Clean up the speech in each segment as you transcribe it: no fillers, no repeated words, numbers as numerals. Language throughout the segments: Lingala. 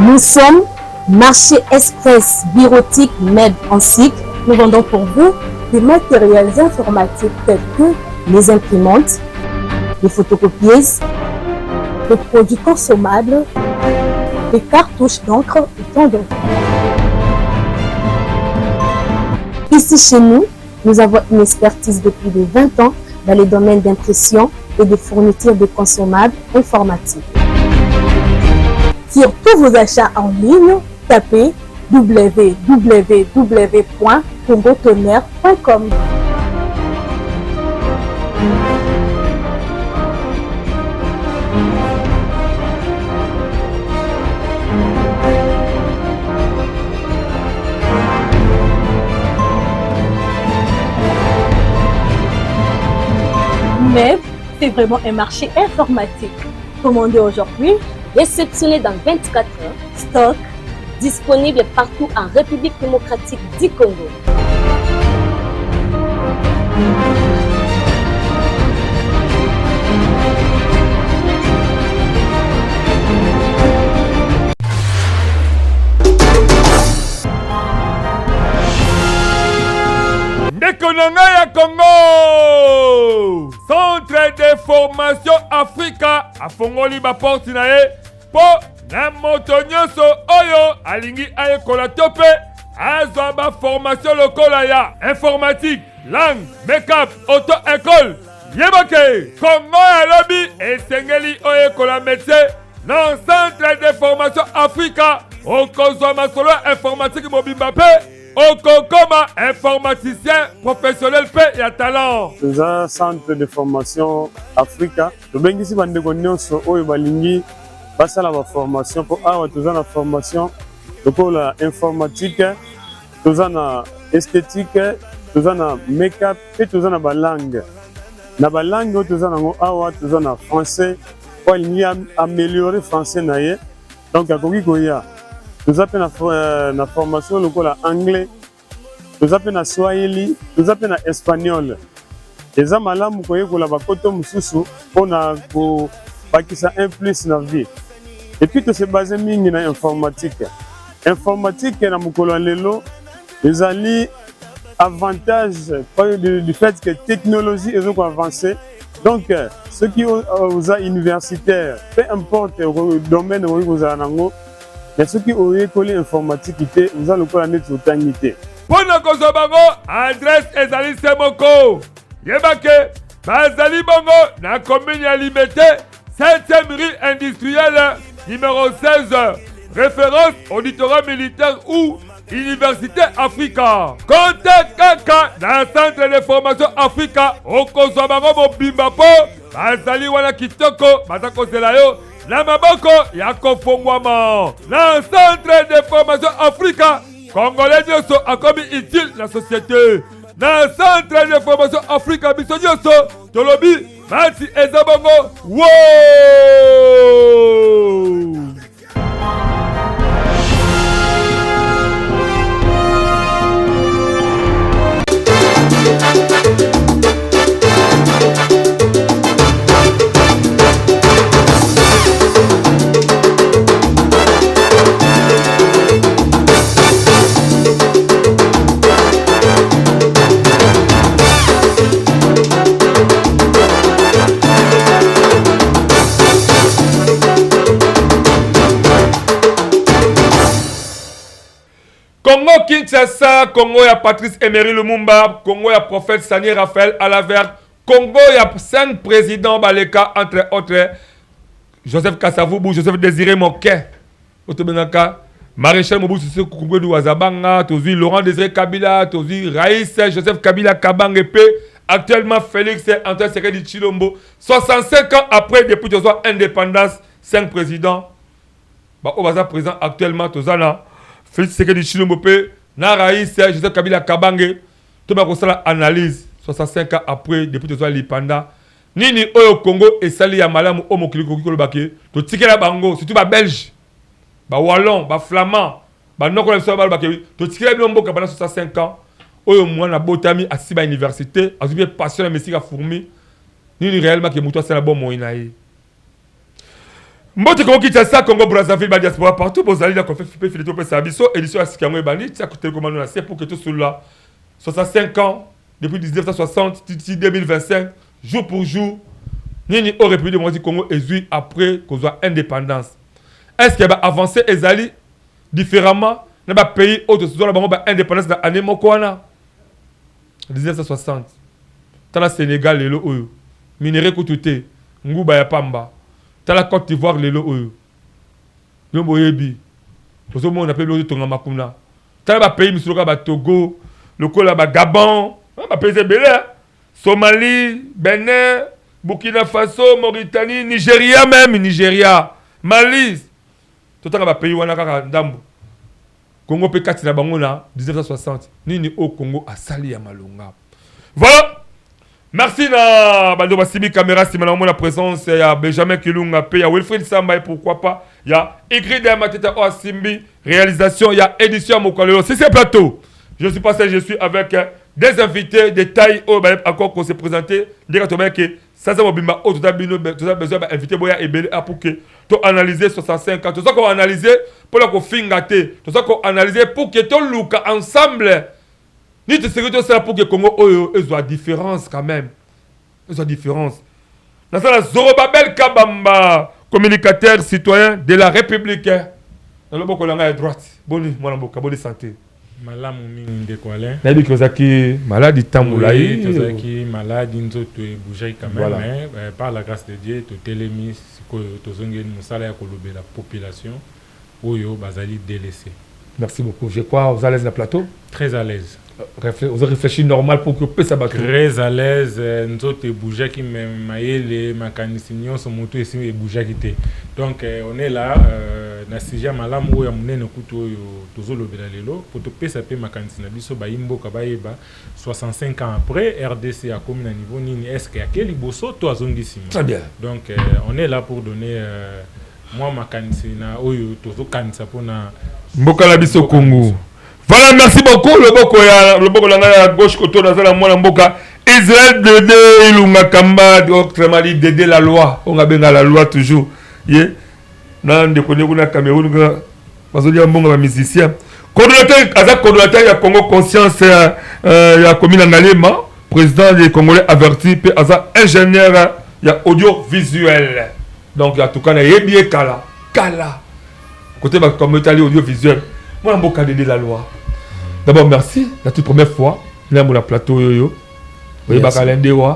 Nous sommes Marché Express Bureautique MEB en cycle. Nous vendons pour vous des matériels informatiques tels que les imprimantes, les photocopieuses, les produits consommables, les cartouches d'encre et tant d'autres. Ici chez nous, nous avons une expertise depuis de 20 ans dans les domaines d'impression et de fourniture de consommables informatiques. Sur tous vos achats en ligne, tapez www.congotonnerre.com. MEB, c'est vraiment un marché informatique. Commandez aujourd'hui, réceptionné dans 24 heures, stock disponible partout en République démocratique du Congo. Konanga Congo, Centre de formation Africa a fongoli ba porte na ye po na moto nyonso oyo alingi ayekola tope azwa ba formation lokola ya informatique, langue, make-up, auto-école. Yebake Congo alobi esengeli oyekola métier na Centre de formation Africa okozwa masolo informatique mobimba pe Okokoma, informaticien professionnel et à talent. C'est un centre de formation Africa. Le Bengisi Bandeko Nyonso Oyo Balingi basa la formation pour avoir tous la formation pour la informatique, tous la esthétique, tous la make-up et tous la langue. Na langue tous la awa tous la français pour améliorer français naie. Donc à Koya. Nous appelons la formation locale anglais, nous appelons swahili, nous appelons espagnol. Les amalamu koyeko la bakoto mususu pour na ko bakisa un plus na vie. Et puis tout se base mingi na informatique. Informatique na mukolo lelo les ali avantage du fait que technologie est avancée. Donc ceux qui ont universitaires, peu importe le domaine où vous avez mais ceux qui ont école informatique, vous allez le connaître au Tangité. Pour nous Kosobango, adresse Ezali Semoko. Yebake, Bazali Bongo, na commune ya Limete, 7e rue industrielle, numéro 16. Référence auditorat militaire ou Université Africa. Contact Kaka, dans le centre de formation Africa, au Kosobango Mobimba Po, Bazali Wana Kitoko, Batako Zelayo, na maboko ya kofongwama na centre de formation Africa congolais nyonso akomi utile na société na centre de formation Africa biso nyonso tolobi mati eza bongo wow! Congo Kinshasa, Congo ya Patrice Emery Lumumba, Congo ya prophète Sani Raphaël Alaver, Congo ya 5 présidents Baleka, entre autres, Joseph Kasavubu, Joseph Désiré Moké, Otobenaka, Maréchal Mobutu Sese Kukumbwe Ouazabanga, Tozi Laurent Désiré Kabila, Tozi Raïs, Joseph Kabila Kabangepe, actuellement Félix Antoine Sekedi Chilombo, 65 ans après, depuis que soit indépendance, 5 présidents, Obaza président actuellement, Tozana, Félix Sekedi Chilombo, Naraïs, Joseph Kabila Kabange, tout le monde analyse 65 ans après, depuis que soit l'indépendance. Nini Oyo Congo et Sali Yamalamu Omo Kiliko Kolobake, to Tikela Bango, surtout ba Belge, ba Wallon, ba Flamand, ba Noko Lemso Balbake, to Tikela Bilombo pendant 65 ans, Oyo Mwana Botami à Siba Université, a subi passion à Messika Fourmi, Nini réellement que Moutoua c'est la bonne moïnaï. Mbote Congo Kinshasa, Congo Brazzaville, ba diaspora partout, vous allez la conférence Philippe Pe Sabiso, édition à Sikango et Bani, ça coûte comment nous c'est pour que tout cela 65 ans depuis 1960 d'ici 2025 jour pour jour, ni au République démocratique Congo et après qu'on soit indépendance. Est-ce qu'il va avancer ezali différemment dans les pays autres dans la indépendance dans l'année Mokwana 1960. Dans le Sénégal lelo oyo, minéré koututé, Ngouba ya Pamba. Dans la Côte d'Ivoire lelo oyo. Yombo yebi. Ozo mo on appelle le Tonga Makuna. Dans les pays misuloka ba Togo, le Kola ba Gabon, ba pays belé, Somalie, Bénin, Burkina Faso, Mauritanie, Nigeria même, Nigeria, Mali. Tout le pays wana kaka ndambo. Congo pe kati na bango na 1960. Nini au Congo a sali ya malonga. Voilà. Merci na bando basimi caméra si maintenant la présence ya Benjamin Kilunga pe ya Wilfried Samba et pourquoi pas ya Ingrid Mateta Oasimbi réalisation ya édition Mokalelo. C'est ce plateau. Je suis passé, je suis avec des invités de taille encore qu'on s'est présenté. Dire que ça c'est mobimba tout a besoin d'inviter boya et belé pour que tu analyser 65 ans. Tout ça qu'on analyser pour la qu'on fingater. Tout ça qu'on analyser pour que tu look ensemble. Ni te sécurité ça pour que Congo eux ont différence quand même. Ils ont différence. Dans ça la Zorobabel Kabamba, communicateur citoyen de la République. Dans le boko langa à droite. Boni mwana boka bonne santé. Malamu mingi de kwale. Nabi kozaki malade tamulai. Kozaki malade nzoto e bouger quand même Voilà. mais par la grâce de Dieu to télémis ko tozongeni musala ya kolobela population oyo bazali délaissé. Merci beaucoup. Je crois vous allez dans le plateau. Très à l'aise. Vous avez réfléchi normal pour que puisse abattre. Très à l'aise nzoto e bouger qui même maïle makanisi nyonso moto esi e bouger kité. Donc on est là na sija malamu oyo munene kuto oyo tozolobela lelo pour to pesa pe makanisi na biso ba imboka bayeba 65 ans après RDC a commis à niveau nini est-ce qu'il y a quel liboso to azongisi. Très bien. Donc on est là pour donner moi makanisi na oyo tozo kanisa pona Mboka la biso Congo. Voilà, merci beaucoup. Le boko à gauche côté dans la moine mboka Israël Dédé Ilunga Kamba autrement dit Dédé la loi. On a bien la loi toujours. Yeah. Nan de connaître na Cameroun parce que un bon musicien. Coordonnateur ya Congo Conscience ya commune Ngalema, président des Congolais averti pe aza ingénieur ya audiovisuel. Donc en tout cas na yebie kala. Côté ba communauté audiovisuel. Moi mboka Dédé la loi. D'abord, merci. La toute première fois, là, mon plateau, yo. Vous voyez, ouais.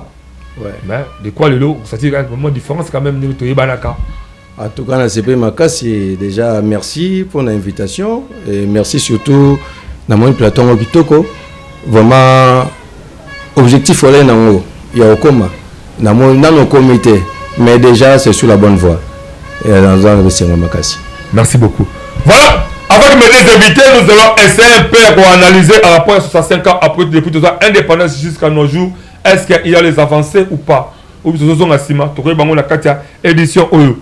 Mais de quoi le lot, ça tire un moment différence quand même. En tout cas, CP Makasi, déjà merci pour l'invitation et merci surtout dans mon plateau Okitoko. Vraiment, objectif il y a Okoma, dans nos comités, mais déjà c'est sur la bonne voie. Et dans un Makasi. Merci beaucoup. Voilà. Avec mes deux invités, nous allons essayer un peu d'analyser à rapport à 65 ans après depuis toute indépendance jusqu'à nos jours. Est-ce qu'il y a les avancées ou pas? Ou bien nous Sima, tu connais la Katia édition Oyo.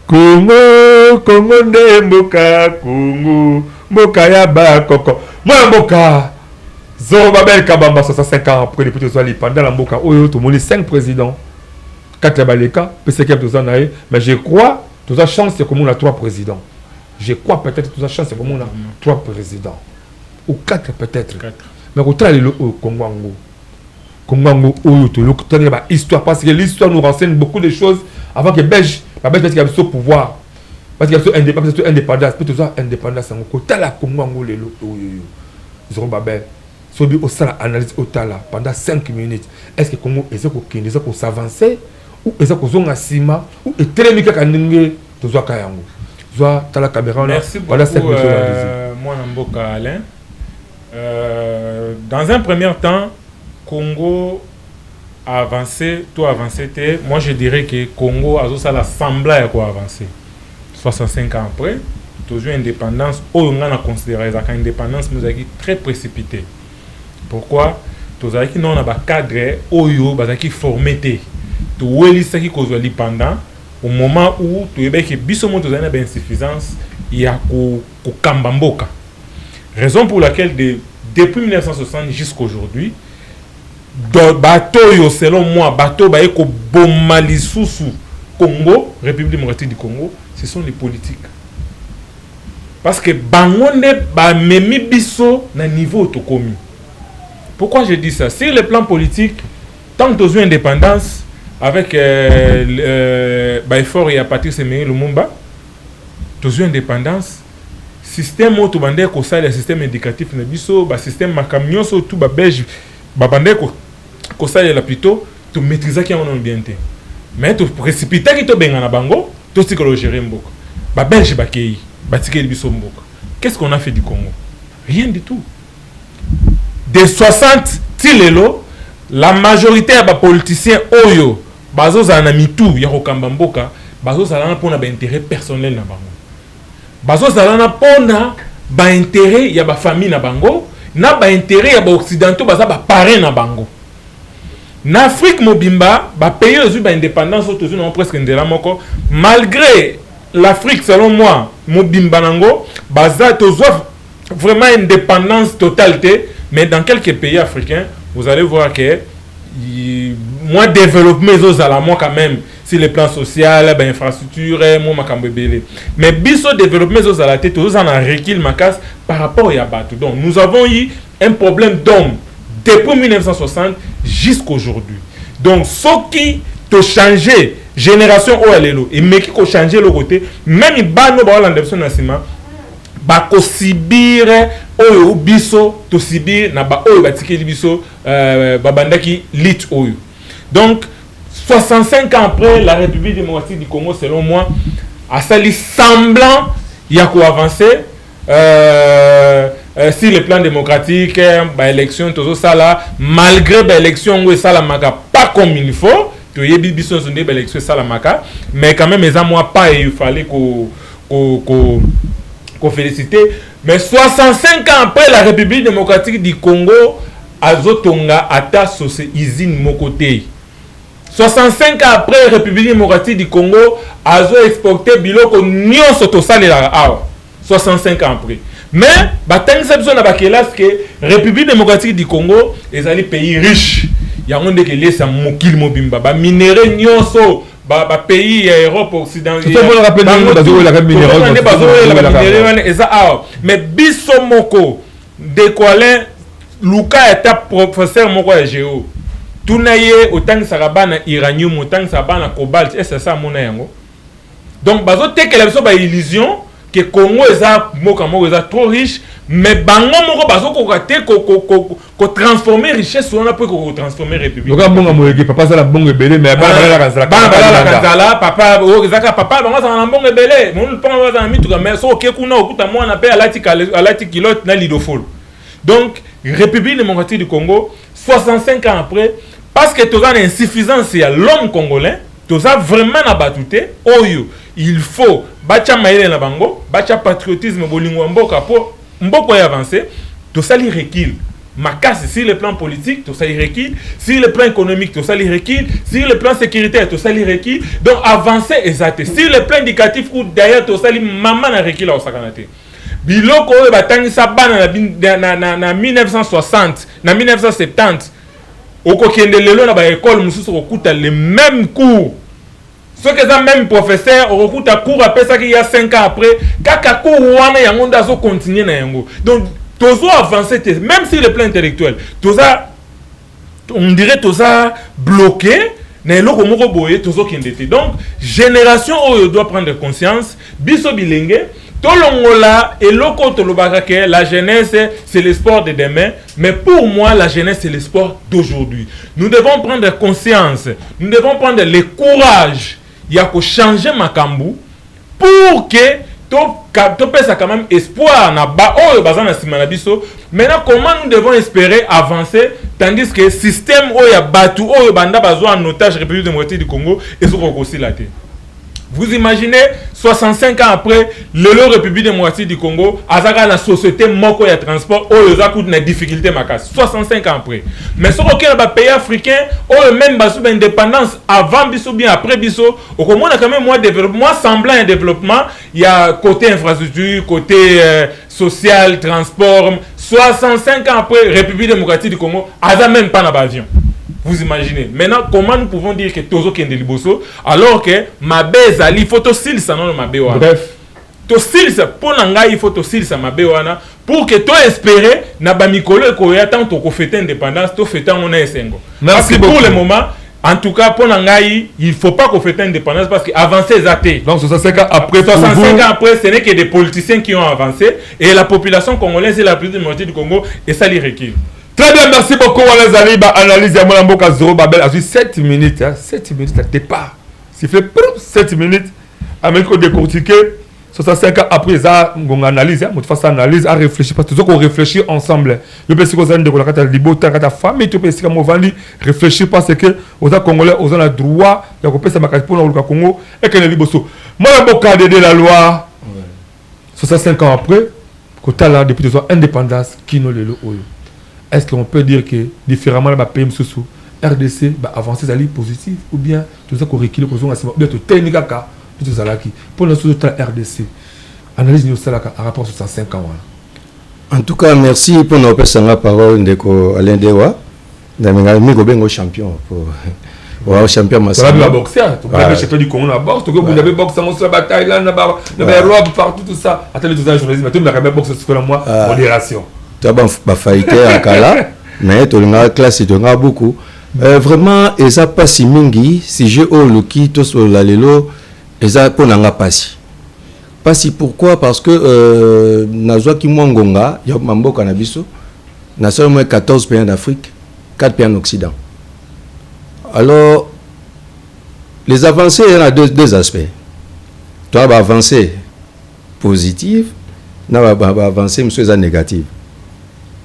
Congo nde mboka Congo, mboka ya ba koko. Moi mboka Zorobabel Kabamba 65 ans après depuis toute pendant la mboka Oyo, tout le monde 5 présidents. 4 baleka, mais je crois que toute chance c'est comme on a 3 présidents. Je crois peut-être que toute chance c'est comme on a 3 présidents. Ou 4 peut-être. 4. Mais autant le Congo. Congo, histoire parce que l'histoire nous renseigne beaucoup de choses avant que Belge, la Belge parce qu'il y a ce pouvoir. Parce qu'il y a ce indépendance, peut-être indépendance en côté la Congo le Zorobabel. Sobi au sala analyse au tala pendant 5 minutes. Est-ce que Congo est-ce qu'on s'avancer ou est-ce qu'on zonga sima ou est télémique kanenge tozoa kayango. Zoa tala caméra là. Merci beaucoup. Voilà 5 minutes moi Namboka Alain. Dans un premier temps, Congo a avancé, tout avancé. Moi je dirais que Congo a ça l'assemblée à quoi avancer. 65 ans après, toujours indépendance, on a considéré ça comme indépendance nous a été très précipité. Pourquoi? Tous ceux qui n'ont pas cadre, oyo, bazaki formé tout les ceux qui causent pendant au moment où tu es que bisomo tu as une insuffisance, il y a ko kambamboka. Raison pour laquelle depuis 1960 jusqu'à aujourd'hui, bateau selon moi bateau ba eko bomali susu Congo, République démocratique du Congo, ce sont les politiques. Parce que bangonde ba memi biso na niveau autocomi. Pourquoi je dis ça? Sur le plan politique, tant que tu as une indépendance avec Baïfor et Patrice Emery Lumumba, tu as une indépendance, système où tu as le système éducatif na biso, ba système makamio so tout ba belge, ba bande ko ça la plutôt tu maîtriser qui on bien té. Mais tu précipiter qui to benga na bango, tu sais que le gérer mboko. Ba belge ba kei, ba tikeli biso mboko. Qu'est-ce qu'on a fait du Congo? Rien du tout. Des 60 tilelo, la majorité des politiciens oyo bazo zana mitu ya kokamba mboka, bazo zana pona ba intérêt personnel na bango. Bazo zana pona ba intérêt ya ba famille na bango, na ba intérêt ya ba occidentaux baza ba parrain na bango. En Afrique mobimba, ba pays aux ba indépendance autour non presque ndela moko, malgré l'Afrique selon moi, mobimba nango, baza tozoa vraiment indépendance totalité, mais dans quelques pays africains, vous allez voir que moins développement moi quand même sur le plan social, ben infrastructure, moi makambebele. Mais biso développement à la tête, tous en a recul makas par rapport à Batou. Donc nous avons eu un problème d'homme depuis 1960 jusqu'à aujourd'hui. Donc ce qui te changé génération OLLO et mais qui a changé le côté, même il bat nos balles en développement national, bah ko sibir oyo biso to sibir na ba oyo batiki biso babandaki lit oyo. Donc 65 ans après la République démocratique du Congo selon moi a sali semblant il y a quoi avancer si le plan démocratique ba élection tout ça là malgré ba élection où ça la maka pas comme il faut to yebi biso sonde ba élection ça la maka mais quand même les moi pas il fallait qu'on féliciter. Mais 65 ans après la République démocratique du Congo, Azotonga ata sose usine mokote. 65 ans après la République démocratique du Congo, Azo exporté biloko nyonso to salela awa. 65 ans après. Mais batang sebso na bakelas que République démocratique du Congo est un pays riche. Il y a un monde qui laisse mokil mobimba ba minéraux nyonso ba pays Europe occidentale. Mais biso moko de Koalin Luka est professeur moko ya géo. Tunaye autant sarabana uranium autant sarabana cobalt et c'est ça mon yango. Donc bazo teke la biso ba illusion que Congo eza moka moko eza trop riche mais bango moko bazo ko rater ko transformer richesse on a pour ko transformer république. Loka bonga moyeki papa ça la bonga belé mais bana la kanzala papa o ezaka papa bango ça na bonga belé mon panga za mitu ka mais so ke kuna okuta mwana pe alati kilote na lidofol. Donc République démocratique du Congo 65 ans après parce que tu as une insuffisance à l'homme congolais, tu as vraiment abattuté oyo il faut bacha maïle na bango bacha patriotisme bolingo mboka pour mboko y avancer tout ça li recule makas sur le plan politique tout ça li recule sur le plan économique tout ça li recule sur le plan sécuritaire tout ça li recule donc avancer exact sur le plan indicatif ou d'ailleurs tout ça li maman na recule au sakanate biloko oyo batangisa bana na 1960 na 1970 okokende lelo na ba école mususu kokuta les mêmes cours. Ce que ça même professeur au recours à cours après ça qu'il y a 5 ans après kaka cours wana yango ndazo continuer na yango. Donc tozo avancer même si le plan intellectuel toza on dirait toza bloqué na eloko moko boye tozo kendete. Donc génération oyo doit prendre conscience biso bilenge tolongola eloko tolobaka que la jeunesse c'est le sport de demain mais pour moi la jeunesse c'est le sport d'aujourd'hui. Nous devons prendre conscience, nous devons prendre le courage il y a que changer makambu pour que to pesa quand même espoir na ba oyo bazana simana biso. Maintenant comment nous devons espérer avancer tandis que système oyo batu oyo banda bazo en otage République démocratique du Congo et so kokosi la té. Vous imaginez 65 ans après le République démocratique du Congo azaka la société moko ya transport oyo za coûte na difficulté makas 65 ans après. Mais ce que ba pays africain oyo même basu ba indépendance avant biso bien après biso au comment quand même moi développement semblant un développement il y a côté infrastructure côté social transport 65 ans après République démocratique du Congo aza même pas na avion. Vous imaginez. Maintenant, comment nous pouvons dire que Tozo Kende Liboso, alors que Mabe Zali, il faut aussi ça non Mabe Wana. Bref. Tosilsa, pour l'angai, il faut tosilsa Mabe Wana, pour que toi espérer, na ba mikolo ko ya tant to fêter indépendance, to fêter on est sengo. Parce que pour le moment, en tout cas, pour l'angai, il faut pas qu'on fête indépendance parce qu'avancer est athée. Donc 65 ans après, 65 ans après, ce n'est que des politiciens qui ont avancé et la population congolaise est la plus de moitié du Congo et ça les requiert. Très bien, merci beaucoup. On les a analysé à Molamboka Zoro Babel a 7 minutes. 7 minutes à départ. S'il fait 7 minutes, Amérique décortiqué. 65 ans après, ça, on analyse, on fait analyse, on réfléchit, parce que qu'on réfléchit ensemble. Je pense que vous avez de liberté, la famille, tu peux essayer de réfléchir parce que aux Congolais, aux ont le droit de couper sa macaque pour le Congo et que les Liboso. Moi, je vais de la loi. 65 ans après, quand là, depuis 2 ans, indépendance, qui nous le est-ce qu'on peut dire que différemment, le pays sous RDC va avancer à l'île positive ou bien tout ça qu'on recule pour son bien tout technique tout ça là qui pour notre RDC analyse nous ça là à rapport à 65 ans. En tout cas, merci pour nos personnes parole de Alain Dewa. Nous bengo champion pour champion massif. Tu vas boxer, tu vas chez toi du Congo la boxe, tu vas aller boxer dans la bataille là, dans la robe partout tout ça. Attends tout ça journaliste, mais tu vas boxer sur moi modération. Tu vas fighter en Kala, mais tu as classe, tu as beaucoup. Vraiment, et ça passe mingi si je au loki to sur la lelo et ça pour n'anga passi. Passi pourquoi? Parce que nazwa ki mwangonga ya mambo kanabiso na seulement 14 pays d'Afrique, 4 pays en Occident. Alors les avancées, il y a deux aspects. Tu as avancé positive, na avancé monsieur négative.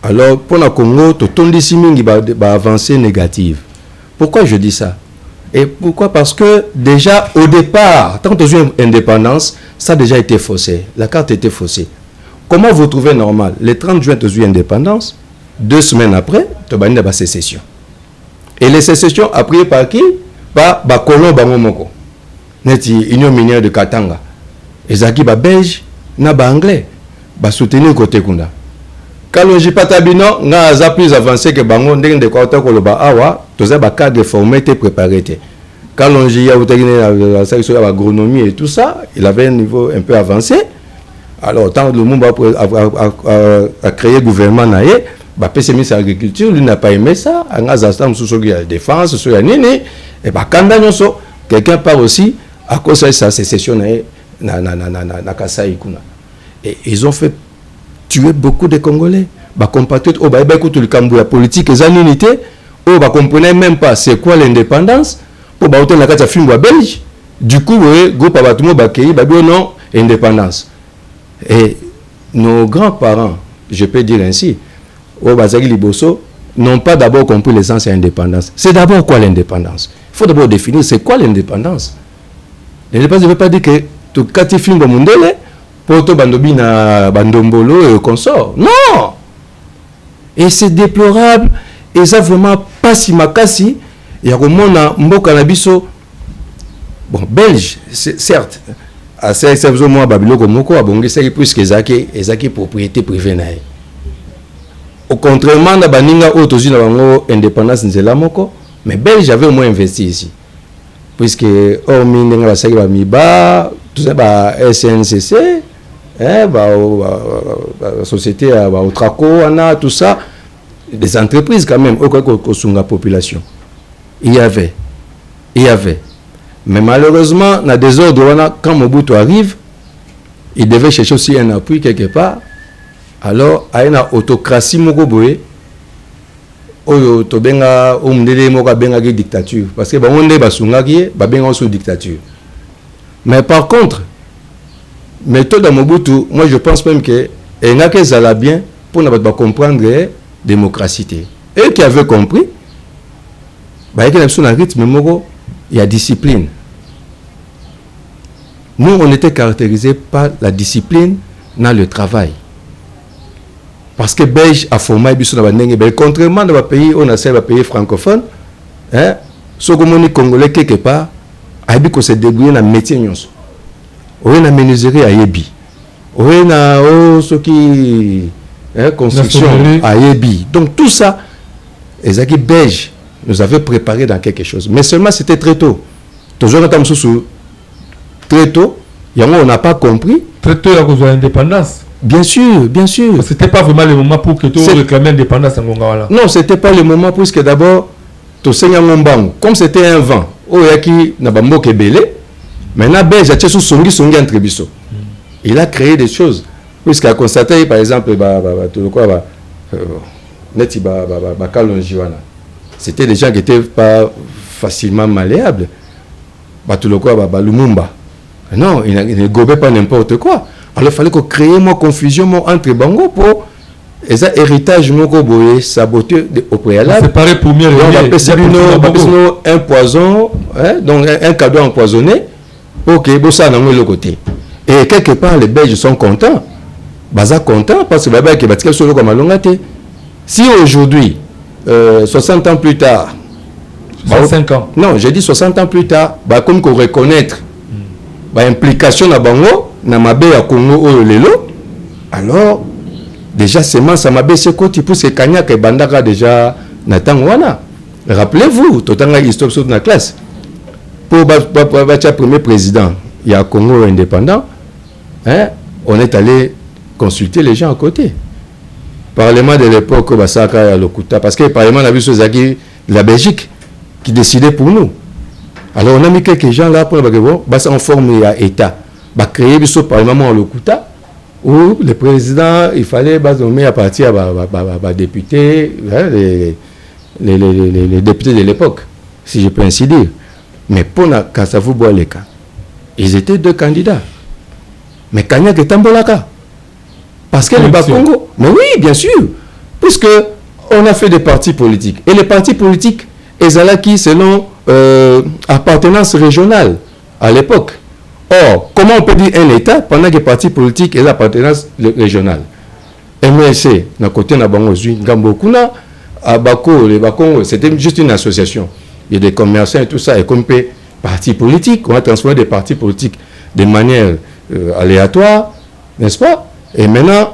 Alors pour le Congo, tu as dit mingi ba avancée négative. Pourquoi je dis ça? Et pourquoi? Parce que déjà au départ, tant que tu as eu une indépendance, ça a déjà été faussé. La carte était faussée. Comment vous trouvez normal? Le 30 juin, tu as eu indépendance. 2 semaines après, tu as eu une sécession. Et les sécessions appuyées par qui? Par Colomb Bangomoko. Neti Union minière de Katanga. Et Zaki ba belge, na ba anglais. Ba soutenir côté Kunda. Kalonji Patabino, n'a pas plus avancé que Bango, ndenge de quoi ko loba awa, toza ba cadre formé et préparé. Kalonji a la section agronomie et tout ça, il avait un niveau un peu avancé. Alors tant le monde a créé gouvernement naé, ba PCMI agriculture, lui n'a pas aimé ça, en azastam sous la défense, sur la nini et ba kanda nyonso, quelqu'un part aussi à cause de sa sécession naé na Kasai kuna. Et ils ont fait tuer beaucoup de Congolais. Bah compatriotes, oh bah écoute le cambo la politique et l'unité, oh bah comprenait même pas c'est quoi l'indépendance. Oh bah autant la carte film belge. Du coup, groupe abattement bah qui bah non indépendance. Et nos grands-parents, je peux dire ainsi, oh bah Zaki Liboso n'ont pas d'abord compris l'essence de l'indépendance. C'est d'abord quoi l'indépendance? Il faut d'abord définir c'est quoi l'indépendance. L'indépendance ne veut pas dire que tout quatre films de Mundele Poto Bandobi na Bandombolo et consort. Non! Et c'est déplorable. Et ça vraiment pas si makasi. Il y a un mboka na biso. Bon, belge, certes. À ce exception, moi, Babilo Komoko, à Bongi, c'est plus que Zaki propriété privée. Au contrairement, na Baninga, autosi na bango indépendance nzela moko. Mais belge avait au moins investi ici. Puisque, hormis n'enga basaki ba miba, tout ça, ba SNCC, la société au Traco, tout ça, des entreprises quand même, au la population. Il y avait. Mais malheureusement, dans des ordres, quand Mobutu arrive, il devait chercher aussi un appui quelque part. Alors, il y a une autocratie, dictature. Parce que on est sous dictature. Mais par contre, méthode à Mobutu, moi je pense même que il n'y a que ça bien pour ne pas comprendre la démocratie. Et qui avait compris, il y a un rythme, il y a discipline. Nous, on était caractérisés par la discipline dans le travail. Parce que Belge a formé, contrairement dans les pays, on a ces pays francophones, ce que les Congolais quelque part, ils se débrouillent dans le métier. On a menuiserie à Yebi. On a ce qui construction à Yebi. Donc tout ça, les belges nous avait préparé dans quelque chose. Mais seulement c'était très tôt. Toujours très tôt, on n'a pas compris. Très tôt, il y a besoin d'indépendance. Bien sûr, bien sûr. C'était pas vraiment le moment pour que tu réclames l'indépendance en Ngongawala. Non, c'était pas le moment puisque d'abord, comme c'était un vent, maintenant, il a créé des choses. Puisqu'il a constaté, par exemple, c'était des gens qui n'étaient pas facilement malléables. Lumumba. Non, il ne gobait pas n'importe quoi. Alors il fallait qu'on crée une confusion entre Bango pour héritage saboté au préalable. C'est pareil pour mieux. Un poison, hein, donc un cadeau empoisonné pour que ça n'ait pas le côté. Et quelque part, les Belges sont contents. Baza content parce que si aujourd'hui, 60 ans plus tard, 65 ans. Non, j'ai dit 60 ans plus tard, comme qu'on reconnaître l'implication de Bango, na mabe ya Congo ou lelo, alors déjà seulement ça m'a baissé côté pour ce Kanya que Bandaka déjà Natangwana. Rappelez-vous, totanga histoire sur la classe. Pour le premier président, il y a Congo indépendant, hein, on est allé consulter les gens à côté. Parlement de l'époque, Basaka Lokuta, parce que le Parlement a vu de la Belgique qui décidait pour nous. Alors on a mis quelques gens là pour en forme à État. Créer le Parlement à Lokuta, où le président, il fallait nommer à partir des députés, hein, les députés de l'époque, si je peux ainsi dire. Mais pour Kassavou Boaleka, ils étaient deux candidats. Mais Kanya est Tambolaka. Parce que le Bas-Congo, mais oui, bien sûr, puisque on a fait des partis politiques. Et les partis politiques, ils allaient qui selon appartenance régionale à l'époque. Or, comment on peut dire un État pendant que les partis politiques et l'appartenance régionale? MLC, na côté na bango zui, Ngambokuna, à Bako, les Bakongo, c'était juste une association. Il y a des commerçants et tout ça, et comme partis politiques, on a transformé des partis politiques de manière aléatoire, n'est-ce pas? Et maintenant,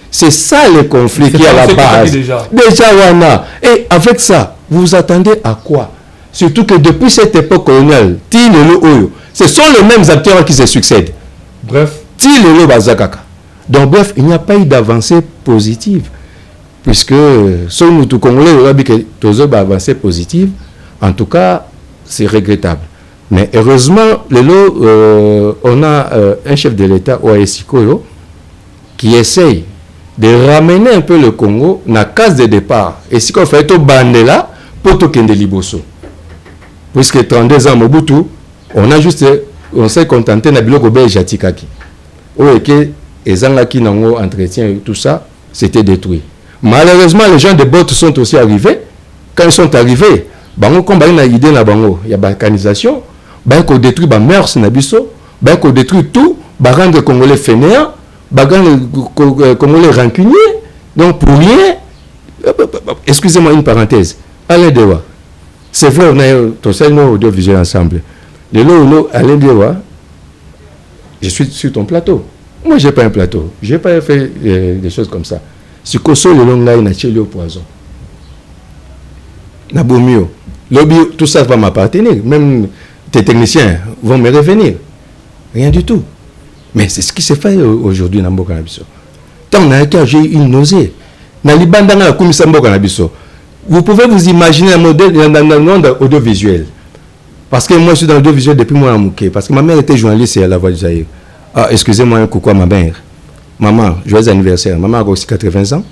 c'est ça le conflit qui est à la base. Déjà, Wana. Et avec ça, vous vous attendez à quoi? Surtout que depuis cette époque coloniale, ce sont les mêmes acteurs qui se succèdent. Bref. Donc, bref, il n'y a pas eu d'avancée positive. Puisque, si nous, tout Congolais, on a dit que tous les avancées positives, en tout cas, c'est regrettable. Mais heureusement, on a un chef de l'État, Oaesi Koyo, qui essaye de ramener un peu le Congo dans la case de départ. Et si on fait tout bandela pour tout Kende Liboso. Puisque 32 ans, Mobutu, on s'est contenté de biloko belge Tikaki. Ok, et Zangaki Nango entretien et tout ça, c'était détruit. Malheureusement, les gens de Botte sont aussi arrivés. Quand ils sont arrivés, bango comme il y a une idée na bango, il y a balkanisation, qu'on détruit les mœurs na biso, qu'on détruit tout, rendre les Congolais fainéants, rendre les Congolais rancuniers. Donc pour rien, excusez-moi une parenthèse, Alain Dewa, c'est vrai, on a tous nos audiovisuels ensemble. Le Lolo, Alain Dewa, je suis sur ton plateau. Moi, je n'ai pas un plateau. Je n'ai pas fait des choses comme ça. Si Koso, le long là, il a tué au poison. Nabomio. Lobby, tout ça va m'appartenir. Même tes techniciens vont me revenir. Rien du tout. Mais c'est ce qui s'est fait aujourd'hui dans Mboka Nabiso. Tant on a été, j'ai eu une nausée. Vous pouvez vous imaginer un modèle dans le monde audiovisuel. Parce que moi, je suis dans l'audiovisuel depuis moi à Mouké. Parce que ma mère était journaliste à la Voix du Zaïre. Ah, excusez-moi un coucou à ma mère. Maman, joyeux anniversaire. Maman a aussi 80 ans.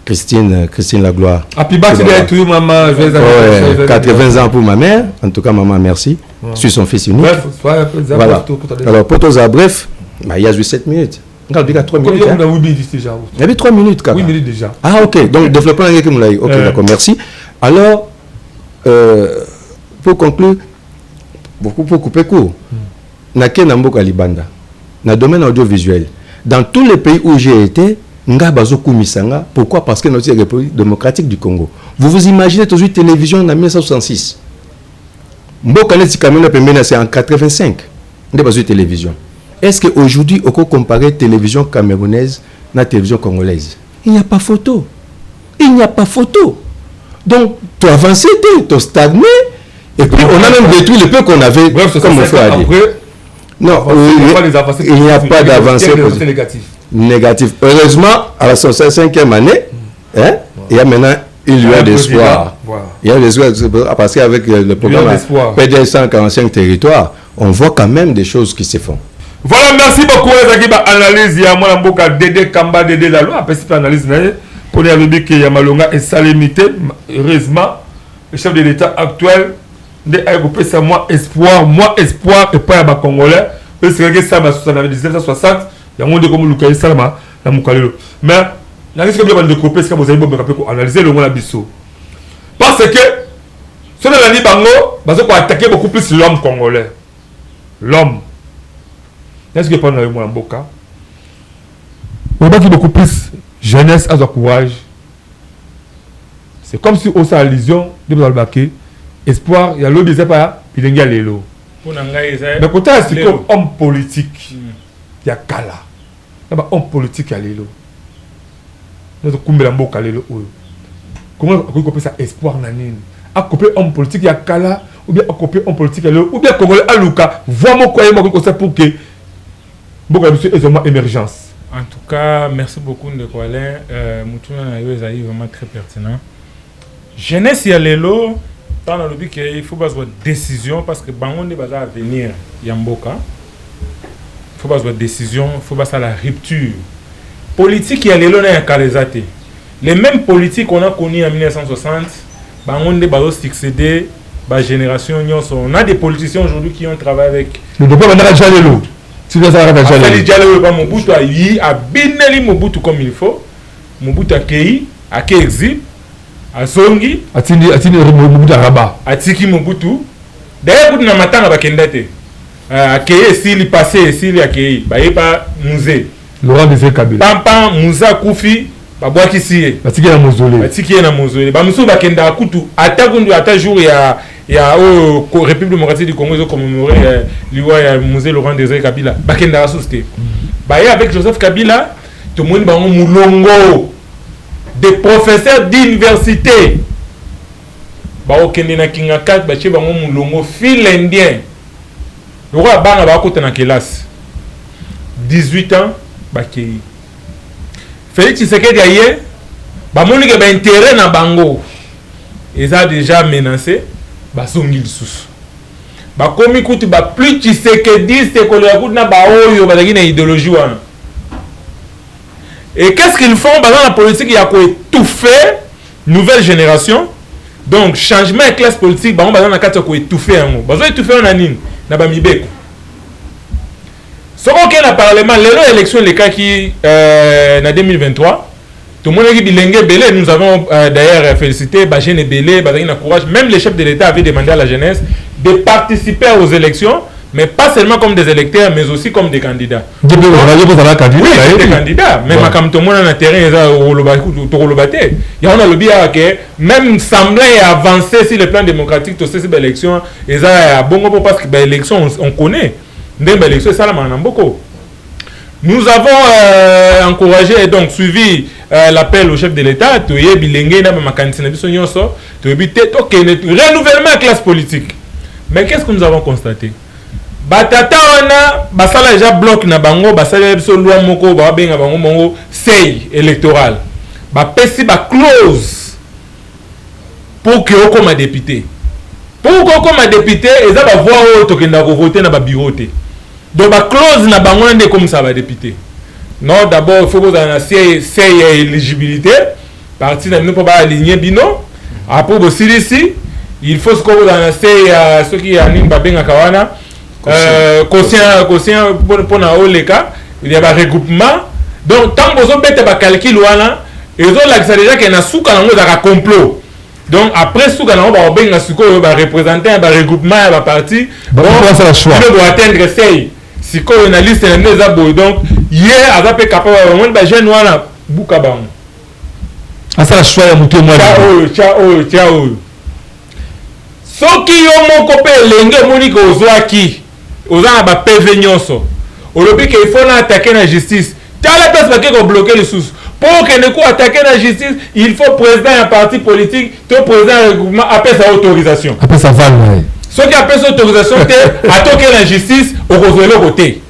Christine Lagloire. Happy birthday to you, maman. 80 ans pour ma mère. En tout cas, maman, merci. Je suis son fils unique. Bref, voilà. Alors, pour tous, bref, il y a 7 minutes. Il y a 3 minutes. Il y avait 3 minutes. 8 minutes déjà. Ah, ok. Donc, développement, ok, d'accord, merci. Alors, pour conclure, pour couper court, dans le domaine audiovisuel, dans tous les pays où j'ai été, pourquoi? Parce que notre République démocratique du Congo. Vous vous imaginez toujours une télévision en 1966. C'est en 85. Une télévision. Est-ce qu'aujourd'hui, on peut comparer télévision camerounaise à la télévision congolaise? Il n'y a pas photo. il n'y a pas photo. Donc, tu as avancé, tu as stagné, et puis on a même détruit le peu qu'on avait. Bref, comme on fait à dire. Non, il n'y a pas d'avancée négative. Heureusement, à la 65e année, hein, il y a maintenant une lueur d'espoir. Il y a des espoirs, parce qu'avec le programme PDS 145 territoires, on voit quand même des choses qui se font. Voilà, merci beaucoup. Analyse, il y a moi Mboka Dédé Kamba Dédé la loi, après analyse pour les amis qui y a Malonga et Salimité, heureusement, le chef de l'État actuel de Aïgopé, c'est moi espoir et pas à Congolais. C'est vrai que ça m'a 1960, il y a un monde comme Lukaï Salama, la Moukalelo. Mais, il y a un peu de copier, c'est que vous avez analyser le monde à Bissau. Parce que, si on a dit Bango, parce qu'on a attaqué beaucoup plus l'homme congolais. L'homme. Est-ce que pendant le mois en Boka, on a beaucoup plus jeunesse à courage. C'est comme si on s'est allusion de Balbaké, espoir, il y a l'eau des pas, il y a l'élo. Mais quand c'est comme homme politique, il y a Kala. Il y a homme politique, il y a l'élo. Nous avons combien de l'élo. Comment on peut ça espoir nanine? À couper homme politique, il y a Kala, ou bien à couper homme politique, il y a l'élo, ou bien Congolais à Luka. Vois-moi quoi, il y a ça pour que. Émergence. En tout cas, merci beaucoup de Kwalin. Moutouna est vraiment très pertinent. Jeunesse y a l'élo, dans le but qu'il faut avoir une décision parce que Bangon ne va pas venir Yamboka. Il faut avoir une décision, il faut avoir la rupture. Politique y a l'élo n'a pas les mêmes politiques qu'on a connues en 1960, Bangon ne va pas succéder à la génération. On a des politiciens aujourd'hui qui ont travaillé avec. Ne peut pas déjà l'élo. Si vous avez un dialogue, Mobutu a bineli Mobutu comme il faut. Mobutu a Kei, a Keexi, a Zongi, a Mobutu a Rabat. A Tiki Mobutu. D'ailleurs, vous n'avez pas de bakendate. A Kei, s'il est passé, s'il est a Kei, il n'y a pas musée. Laurent Désiré Kabila. Pampa, Moussa Koufi, Babouaki Siye. A Tiki na mausolée. A Tiki na mausolée. Bamoussou Bakenda a Koutou. À ta jour, il y a au République démocratique du Congo, ils ont commémoré le musée Laurent Désiré Kabila. Bakenda a sousté. Avec Joseph Kabila, tout le monde a un moulongo. Des professeurs d'université. Kende na Kingakat, baché ba moulongo fil indien. Le roi Banga ba côté na classe. 18 ans, bakei. Félix Tshisekedi aye, ba monique ba intérêt na bango. Ils ont déjà menacé. Basongil sous. Ba komi kuti ba plus Tshisekedi ko le kuti na ba oyo ba na idéologie wana. Et qu'est-ce qu'ils font dans la politique? Il y a quoi étouffer nouvelle génération. Donc changement de classe politique, ba on ba na kati ko étouffer yango. Ba zo étouffer on anine na ba mibeko. Ce qu'on a parlement l'élection les cas qui en 2023. Tout le monde dit bilingue belé. Nous avons d'ailleurs félicité Bajene Belé, Bazina Courage. Même les chefs de l'État avaient demandé à la jeunesse de participer aux élections, mais pas seulement comme des électeurs, mais aussi comme des candidats. Oui, des candidats. Même comme tout le monde a un terrain, il y a un lobby que même semblant avancer sur le plan démocratique, toutes ces élections, ils ont bon parce que les élections, on connaît. Les élections, ça, nous avons encouragé et donc suivi l'appel au chef de l'État, renouvellement de la classe politique. Mais qu'est-ce que nous avons constaté? Batata wana basala déjà bloc na bango basala biso loi moko ba benga bango mongo seuil électoral. Ba pesi ba clause pour que oko ma député. Pour que oko ma député eza ba voix o tokenda ko voter na ba bureau te. Donc la clause na bango ndé comme ça va député. Non, d'abord il faut que dans seuil éligibilité parti na nous pas aligner bino. Après aussi ici, il faut ce que dans seuil ceux qui animent ba benga kawana conscient pour na oleka, il y a un regroupement. Donc tant que vous avez un calcul wana, ils ont l'accès déjà qu'il y a un souka dans le complot. Donc après souka dans le benga suko va représenter un regroupement un parti. Bon, il doit atteindre seuil. Si quoi on a liste les abos donc hier à peu capable on va jeune wana buka bang. Ah ça choix ya muto moi. Ciao. Soki yo moko pe lenge moni ko ozwaki ozana ba PV nyonso. Olobi que il faut na attaquer la justice. Tu as la place pour bloquer les sous. Pour que nous attaquer la justice, il faut président d'un parti politique, tout président d'un regroupement appelle sa autorisation. Après ça va, ceux qui appellent sa autorisation, attaquer la justice au côté.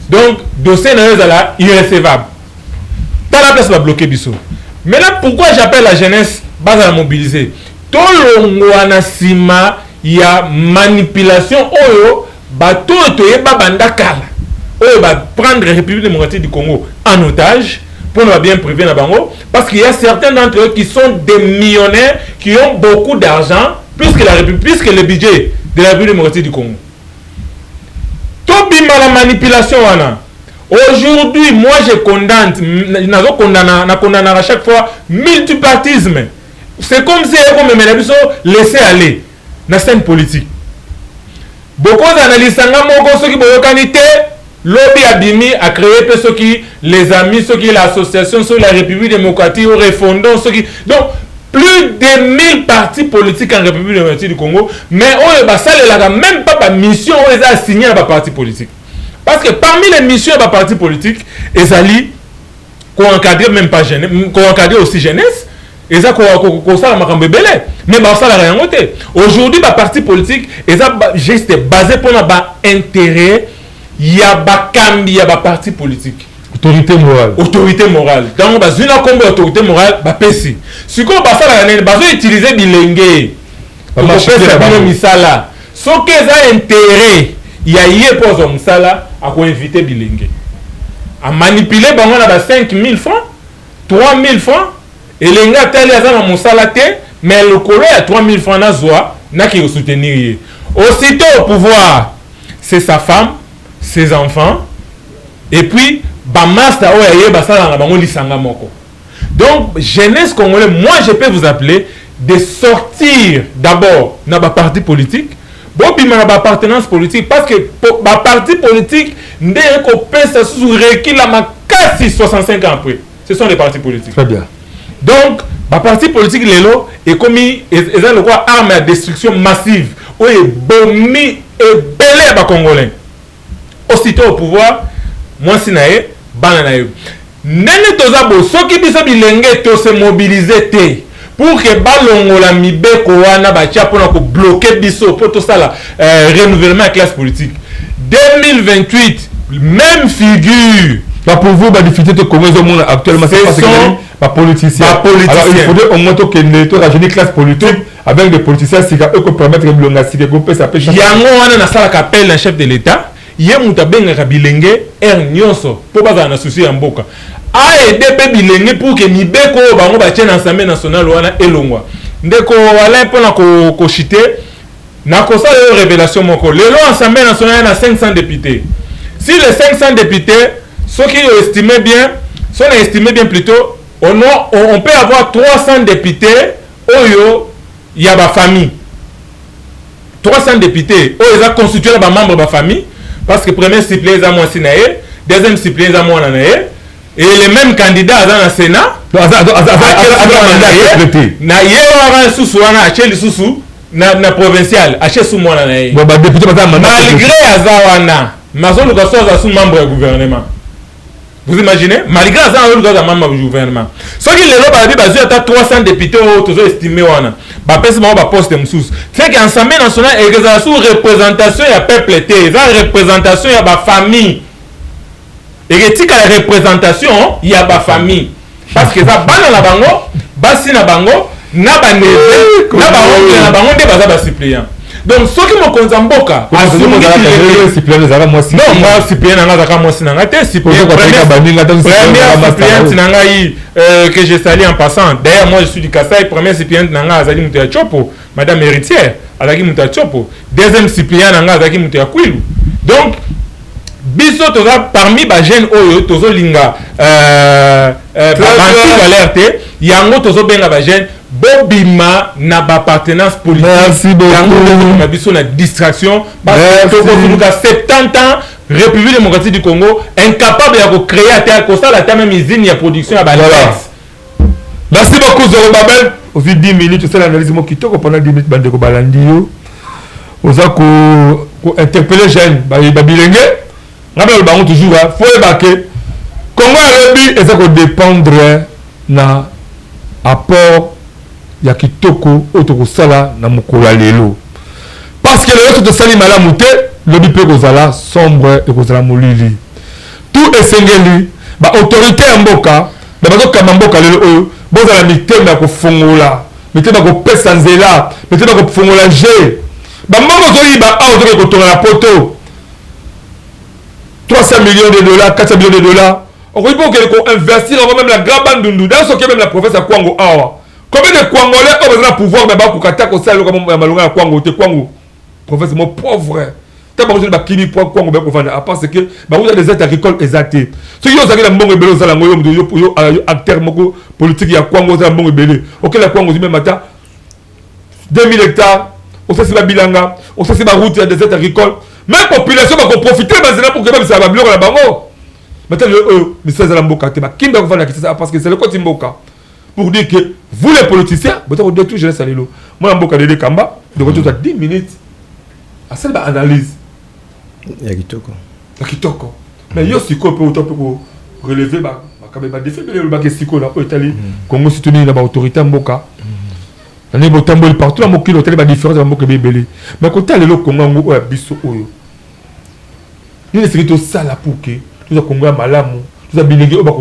Donc, dossier n'est pas irrécevable. Dans la place, va bloquer Bissot. Maintenant, pourquoi j'appelle la jeunesse base à la mobiliser? Tout le monde il y a manipulation. Oyo, bateau et babandakala. Oyo, va prendre la République démocratique du Congo en otage pour nous bien priver na bango. Parce qu'il y a certains d'entre eux qui sont des millionnaires qui ont beaucoup d'argent plus que le budget de la République démocratique du Congo. Tout bima la manipulation wana. Aujourd'hui, moi je condamne à chaque fois multipartisme. C'est comme si on laisser aller dans la scène politique. Beaucoup d'analystes ceux qui ont qualité, lobby abimi a créé ceux qui les amis, ceux qui l'association, ceux qui la République démocratique, au refondant, ceux qui donc plus de 1000 partis politiques en République démocratique du Congo, mais on ne même pas la mission où ils ont assigné à la parti politique. Parce que parmi les missions de la parti politique, ils allaient qu'on encadre même pas jeunesse, qu'on encadre aussi jeunesse, ils ont qu'on ça la macambé belé, mais ça la rien côté. Aujourd'hui, la parti politique, ils ont juste basé pour notre intérêt, il y a ba cambi, il y a ba parti politique. Autorité morale. Autorité morale. Donc, bah, une combo autorité morale, bah, PC. Si on va utiliser bilingue, pour faire ça, misala. Ce qui est intérêt, il y a hier pour ce misala, à quoi inviter bilingue. À manipuler, bah, on a 5 000 francs, 3 000 francs, et les gars, tel est dans mon salaté, mais le collet à 3 000 francs, n'a qui soutenir. Aussitôt au pouvoir, c'est sa femme, ses enfants, et puis, donc, jeunesse congolaise, moi je peux vous appeler de sortir d'abord dans le parti politique, dans l'appartenance politique, parce que le parti politique n'est qu'au sous requis la 65 ans après. Ce sont les partis politiques. Très bien. Donc, le parti politique est commis, ils ont le droit arme à destruction massive, où il est bombé et belé à Congolais. Aussitôt au pouvoir, moi si nae, bananae. Nene tozabo, ceux qui biso bilenge to se mobiliser te pour que balongo la mibeko wana batia pour bloquer biso pour tout ça là renouvellement de classe politique. 2028, même figure. Bah pour vous, bah difficulté de Congo monde actuellement c'est pas politicien. Alors il faudrait au moins que nous rajeunir classe politique avec des politiciens qui peuvent permettre de blonga si que groupe ça peut changer. Yango wana na sala appel na chef de l'État. Yé mutabenga bilenge nyonso po baza na souci ya mboka a aider pe bilenge pour que mibeko bango ba tienne ensemble national wana elongwa ndeko wala pona ko chité na ko sa révélation moko lelo ensemble national na 500 députés. Si les 500 députés ceux qui estimaient bien plutôt on peut avoir 300 députés oyo ya ba famille 300 députés oyo za constitué ba membre ba famille. Parce que premier suppléant est à moi Sinaé, deuxième suppléant est à moi Nanaé, et les mêmes candidats dans le Sénat, na yéwa sous wana acheli sous na provincial aché sous moi Nanaé. Malgré azawana, mazo lukaso za sous membre du gouvernement. Vous imaginez? Malgré azawana lukaso membre du gouvernement. Ce qui les loba bi bazu ata 300 députés toujours estimé wana. Ba pèse ma ba poste msous. C'est qu'Assemblée nationale est sous représentation ya peuple té, ça représentation ya ba famille. Et que la représentation ya ba famille. Parce que ça bana na bango, basi na bango, na ba neve, na bango de baza ba suppléant. Donc ceux qui me konzamboka, suppléant les moi si. Non, moi suppléant na zaka moi sinanga té, suppléant que je salue en passant. D'ailleurs moi je suis du Kasaï, premier suppléant nanga azali mutu Chopo, madame héritière, azali mutu Chopo. Deuxième suppléant nanga azali mutu Kwilu. Donc biso toza parmi ba jeunes oyo tozo linga bantu alerte, yango tozo benga ba jeunes bobima na ba appartenance politique. Merci beaucoup. Na biso na distraction parce que tozo 70 ans République démocratique du Congo incapable de créer à terre comme ça la même usine de production à Balais. Merci beaucoup Zoro Babel. Au 10 minutes c'est l'analyse mo kitoko pendant 10 minutes bande ko balandio. Oza ko interpeller jeune ba bilenge. Ngaba le bango toujours faut évacuer. Congo a rebi et ça ko dépendre na apport ya kitoko otokosala na mokolo lelo parce que le autre sali malamu te lobi pe kozala sombre et kozala molili tout esengeli ba autorité ya mboka na bazokamba mboka lelo oyo bozala mitema ya kofongola mitema kopesa nzela mitema kofongola je bambongo ozoyiba awa ozoke kotonga na poto 300 millions de dollars 400 millions de dollars okoki mpo okende koinvestir yango même la graba ndundu dans soki même la province ya kwango awa combien de Congolais ont besoin de pouvoir mais baku kata ko sala comme malonga ya kwango te kwango province mo pauvre ta ba besoin kimi pour kwango ba ko vendre à parce que ba vous des aides agricoles exacté ceux qui ont zaki la mbongo ebelo sala ngoyo yo acteur moko politique ya kwango za mbongo ebele OK la kwango même mata 2000 hectares on sait si ba bilanga on sait si ba route des aides agricoles même population va profiter bazela pour que même ça va biloko la bango maintenant le ministère de la mboka te ba kimba ko vendre parce que c'est le côté mboka pour dire que vous les politiciens, vous avez tout je laisse aller là. Moi, je suis allé Kamba, de retour à 10 minutes. À cette analyse. Il y a Kitoko. Mais il y a aussi qu'on peut relever ma défi, mais le bac est si là, Italie, Congo soutenu dans l'autorité Mboka. On est botambo partout, la moquille, l'hôtel est différent de la moquille bébé. Mais quand tu as le Congo, on a biso oyo. Il est sécurité ça là pour que tout le Congo a malamu, tout a bilingue, on va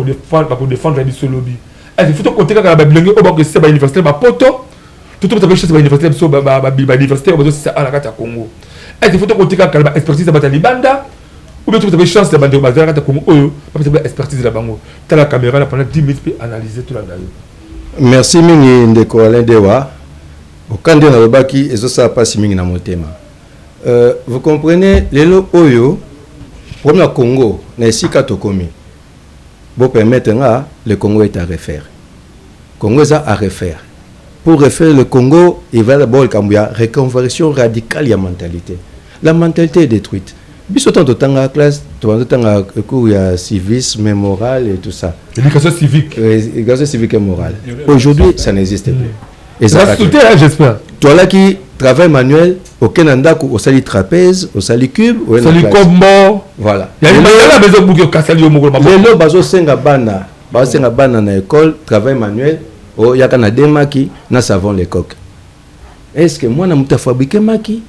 défendre la biso lobby. Il faut compter que la Bible au bord de cette université, ma poto, tout le monde a université, université, au bord de cette à la carte à Congo. Il faut compter que la expertise de la Libanda, ou bien tout le monde chance de la carte à Congo, ou bien expertise de la Bango. Tu as la caméra pendant 10 minutes pour analyser tout la d'ailleurs. Merci Mingi Ndeko Alain Dewa. Au candidat na Lobaki, et ça pas si Mingi na motema. Vous comprenez, les lots Oyo, pour le Congo, n'a ici qu'à Tokomi. Pour permettre le Congo est à refaire. Congo est à refaire. Pour refaire le Congo, il va d'abord y a reconversion radicale de la mentalité. La mentalité est détruite. Bis autant de temps à la classe, il y a civisme, moral et tout ça. L'éducation civique. L'éducation civique et morale. Aujourd'hui, ça n'existe plus. Et ça va sauter, j'espère. Toi là qui travaille manuel, au Canada, au sali trapèze, au sali cube, au sali combo. Voilà. Il y a une maison pour que Kassali au Mongol. Les lots baso senga bana na école, travail manuel, au Yakanade maki, na savon les coques. Est-ce que moi na muta fabriquer maki,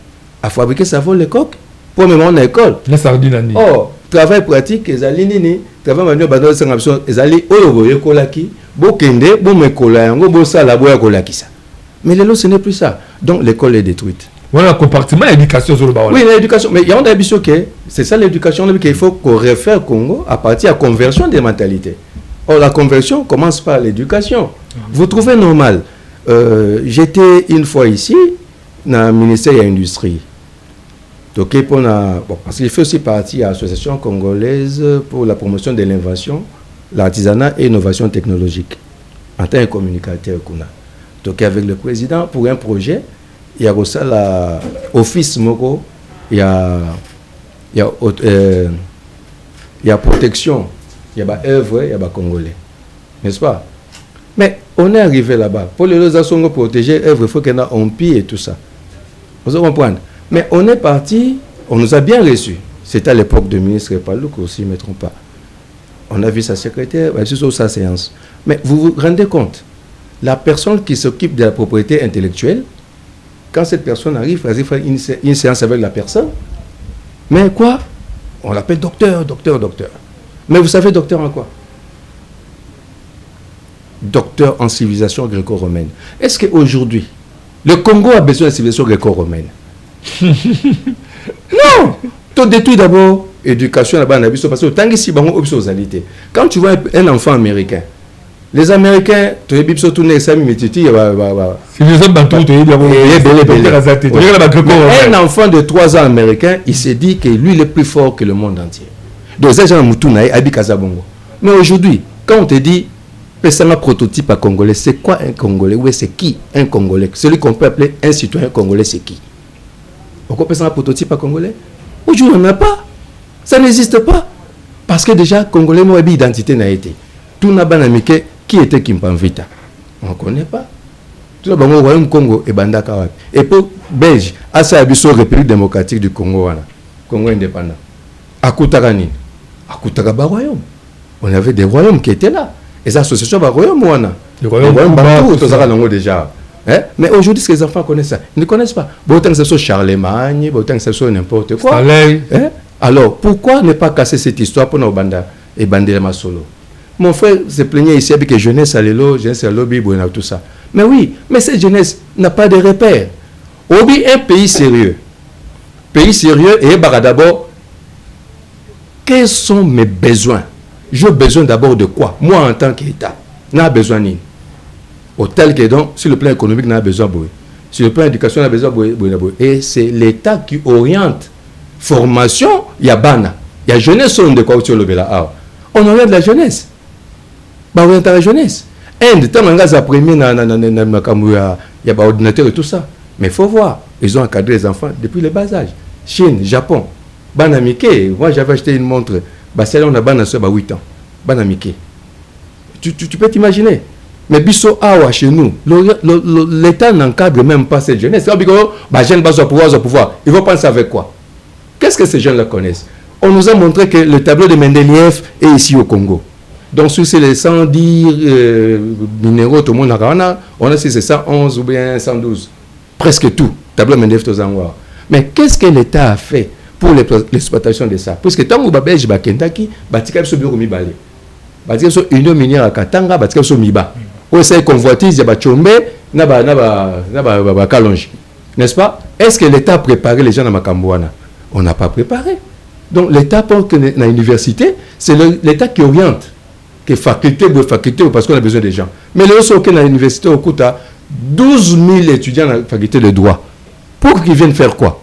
a fabriquer savon les coques pour me mon école. Na sardine. Oh, travail pratique, ezali nini, travail manuel baso senga option, ezali oyo yekolaki, bo kende, bo mekola yango, bo sala bo yakolaki ça. Mais les lots, ce n'est plus ça. Donc l'école est détruite. Voilà, compartiment éducation sur le bas. Oui, l'éducation. Mais il y a un habitude que c'est ça l'éducation qu'il faut qu'on refaire au Congo à partir de la conversion des mentalités. Or, la conversion commence par l'éducation. Vous trouvez normal. J'étais une fois ici, dans le ministère de l'Industrie. Donc, parce qu'il fait aussi partie de l'association congolaise pour la promotion de l'invention, l'artisanat et l'innovation technologique. En tant que communicateur, donc avec le président pour un projet, il y a aussi l'office Moko, il y a protection, il y a œuvre, il y a Congolais. N'est-ce pas? Mais on est arrivé là-bas. Pour les autres protéger œuvre, il faut qu'il y ait un pied et tout ça. Vous comprenez? Mais on est parti, on nous a bien reçus. C'était à l'époque de ministre Palouk aussi, je ne me trompe pas. On a vu sa secrétaire, sur sa séance. Mais vous vous rendez compte? La personne qui s'occupe de la propriété intellectuelle, quand cette personne arrive, elle fait une séance avec la personne. Mais quoi? On l'appelle docteur. Mais vous savez docteur en quoi? Docteur en civilisation gréco-romaine. Est-ce qu'aujourd'hui, le Congo a besoin de civilisation gréco-romaine? Non! Tu détruis d'abord l'éducation là-bas, parce que tant que quand tu vois un enfant américain, les Américains, tu es surtout né ça un enfant de 3 ans américain, il s'est dit que lui il est plus fort que le monde entier. Donc ça mais aujourd'hui, quand on te dit c'est un prototype à Congolais, c'est quoi un Congolais? Oui, c'est qui un Congolais? Celui qu'on peut appeler un citoyen congolais, c'est qui? Pourquoi c'est un prototype à Congolais? Aujourd'hui, on n'en a pas. Ça n'existe pas. Parce que déjà, Congolais, moi, identité n'a été. Tout n'a pas d'américain. Qui était Kimpanvita? On ne connaît pas. Tout le monde royaume Congo et Bandaka. Et pour Belge, à sa République démocratique du Congo, Congo indépendant. À Koutaranine, à Koutagaba royaume. On avait des royaumes qui étaient là. Les associations, le royaume, le royaume, tout ça, déjà. Hein? Mais aujourd'hui, ce que les enfants connaissent ça, ils ne connaissent pas. Autant que ce soit Charlemagne, autant que ce soit n'importe quoi. Hein? Alors, pourquoi ne pas casser cette histoire pour nos bandas et bander ma solo? Mon frère se plaignait ici avec jeunesse à l'élo, jeunesse à lobby, tout ça. Mais oui, mais cette jeunesse n'a pas de repères. Obi, un pays sérieux. Pays sérieux, et d'abord, quels sont mes besoins? J'ai besoin d'abord de quoi? Moi, en tant qu'État, n'a besoin ni. Au tel que donc, sur le plan économique, n'a besoin de. Sur le plan éducation, n'a besoin de. Et c'est l'État qui oriente. Formation, il y a bana. Il y a jeunesse, on de quoi sur le bela. On oriente la jeunesse. On oriente la jeunesse. Inde, tant qu'on a premier, il y a ordinateur et tout ça. Mais il faut voir, ils ont encadré les enfants depuis le bas âge. Chine, Japon, Banamike, moi j'avais acheté une montre, celle-là on a Banassoa 8 ans. Banamike. Tu peux t'imaginer. Mais biso awa chez nous, l'État n'encadre même pas cette jeunesse. Jeune pouvoir. Ils vont penser avec quoi? Qu'est-ce que ces jeunes-là connaissent? On nous a montré que le tableau de Mendeleïev est ici au Congo. Donc, sur ces 110 minéraux, tout le monde a, on a 111 ou bien 112. Presque tout. Tableau Mendeleïev, tout ça. Mais qu'est-ce que l'État a fait pour l'exploitation de ça? Puisque tant que Babelge, Bakendaki, Batika, Sobiru Mibale. Batika, Union minière à Katanga, Batika, Miba. Où c'est convoitise, il y a Bachombe, Naba Kalonji. N'est-ce pas? Est-ce que l'État a préparé les gens dans Makambouana? On n'a pas préparé. Donc, l'État pense que dans l'université, c'est l'État qui oriente. Que faculté, parce qu'on a besoin des gens. Mais le reste, dans l'université, au coûte à 12 000 étudiants dans la faculté de droit. Pour qu'ils viennent faire quoi?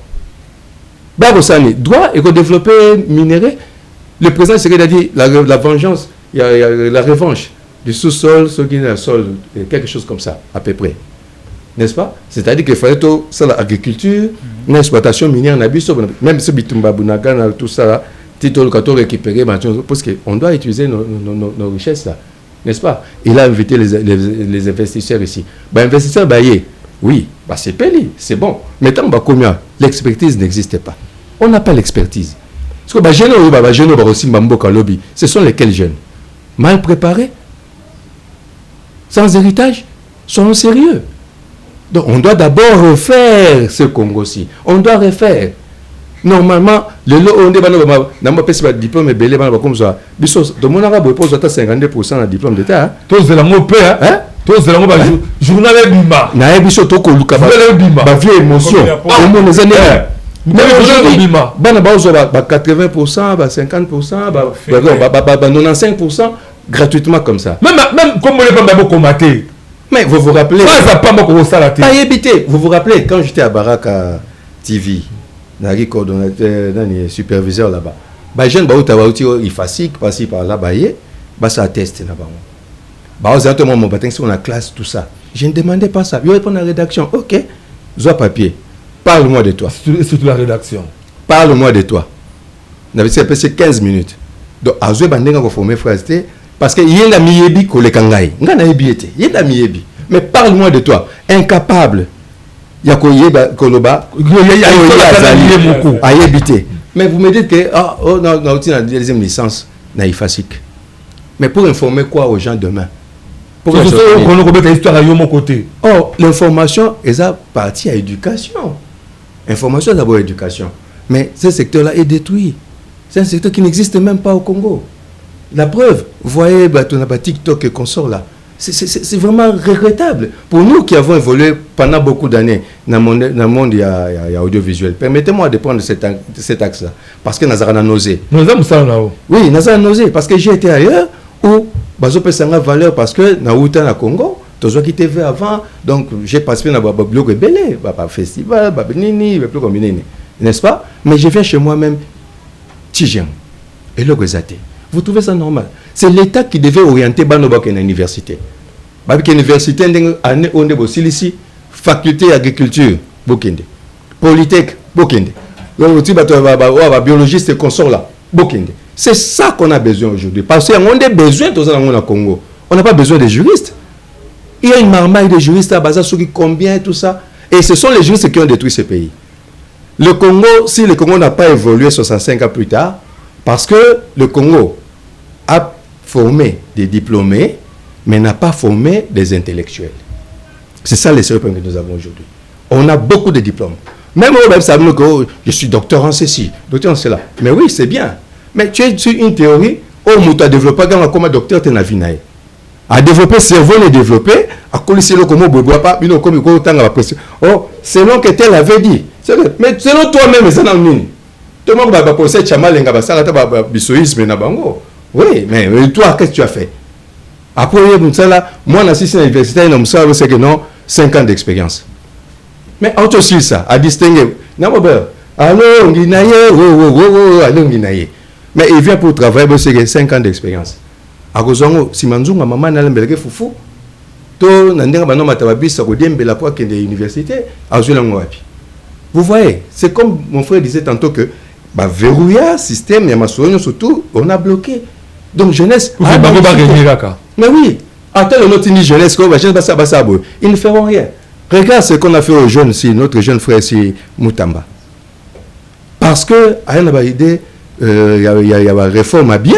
Babosani, droit et développer minéré. Le président Ségué a dit la vengeance, il y a la revanche du sous-sol, ce qui est le sol, quelque chose comme ça, à peu près. N'est-ce pas? C'est-à-dire qu'il fallait tout ça, l'agriculture, une exploitation minière, même ce bitumba, tout ça, titre le récupéré, parce qu'on doit utiliser nos richesses là. N'est-ce pas? Il a invité les investisseurs ici. Investisseurs, oui, c'est payé, c'est bon. Mais tant que l'expertise n'existe pas. On n'a pas l'expertise. Parce que ce sont lesquels jeunes? Mal préparés? Sans héritage? Sont sérieux? Donc on doit d'abord refaire ce Congo-ci. On doit refaire. Normalement, le lot on est diplôme et belé comme ça. Bisous, de mon arabe pose 52% de diplôme d'État. Tous de la mopé, hein? Tous de la mopé. Journal bimba. Na bisous toko luka ba vieille émotion. Au moins les années. Mais aujourd'hui, bana baozo ba 80%, ba 50%, ba 95% gratuitement comme ça. Même comme on n'est pas combattre. Mais vous vous rappelez, vous vous rappelez quand j'étais à Baraka TV, Nari coordonnateur, superviseur là-bas. Jeune il facile passer par là, ça atteste là-bas. On a la classe tout ça. Je ne demandais pas ça. Je réponds à la rédaction. Ok, j'ai papier. Parle-moi de toi. Surtout la rédaction. Parle-moi de toi. On avait passé 15 minutes. Donc, à ce moment-là, on a formé parce qu'il y a la miyebi ko le kangai. Ngana ebiete. Il y a la miyebi. Mais parle-moi de toi. Incapable. Yako yeba koloba. Ayebite. Mais vous me dites que on a aussi la deuxième licence naïfasique. Mais pour informer quoi aux gens demain? Pour l'information est partie à l'éducation. Information d'abord éducation. Mais ce secteur-là est détruit. C'est un secteur qui n'existe même pas au Congo. La preuve, vous voyez, TikTok et consorts là, c'est vraiment regrettable. Pour nous qui avons évolué pendant beaucoup d'années dans le monde, il y a audiovisuel. Permettez-moi de prendre cet axe-là. Parce que nous avons nausé. Oui, nous avons nausé. Parce que j'ai été ailleurs où nous avons valeur parce que nous avons été au Congo. Tous qui étaient avant, donc j'ai participé à un blog rebelle, un festival, n'est-ce pas? Mais je viens chez moi-même, Tijian, et le Gozate. Vous trouvez ça normal? C'est l'État qui devait orienter Banobak à l'université. Parce que l'université, on est ici, faculté agriculture, Bokende. Polytech, Bokende. Biologiste et consort là, Bokende. C'est ça qu'on a besoin aujourd'hui. Parce qu'on a besoin de ça dans le Congo. On n'a pas besoin de juristes. Il y a une marmaille de juristes à Baza, combien tout ça. Et ce sont les juristes qui ont détruit ce pays. Le Congo, si le Congo n'a pas évolué 65 ans plus tard, parce que le Congo a formé des diplômés mais n'a pas formé des intellectuels. C'est ça les seuls problèmes que nous avons aujourd'hui. On a beaucoup de diplômes. Même au même que je suis docteur en ceci, docteur en cela. Mais oui, c'est bien. Mais tu es sur une théorie, tu as développé comme docteur, tu as vu. À développer, cerveau n'est développé, à coller le comme bois pas, oh, selon que tel avait dit. Mais selon toi-même, c'est dans le mine. Tout le monde va poser chamal et ça va bisoïsme na bango. Oui, mais toi, qu'est-ce que tu as fait? Après, moi, je suis à l'université, c'est que non, 5 ans d'expérience. Mais aussi ça, à distinguer. Alors, mais il vient pour travailler, c'est 5 ans d'expérience. À cause si manzunga maman n'a pas foufou, to n'andinga bano matababisa ko diembela pour que l'université a joué la ngoapi. Vous voyez, c'est comme mon frère disait tantôt que bah verrouiller système et masoyon surtout on a bloqué. Donc jeunesse mais oui, attends notre jeunesse quoi jeunesse ils ne feront rien. Regarde ce qu'on a fait aux jeunes si notre jeune frère si Mutamba. Parce que à une idée il y a une réforme à bien,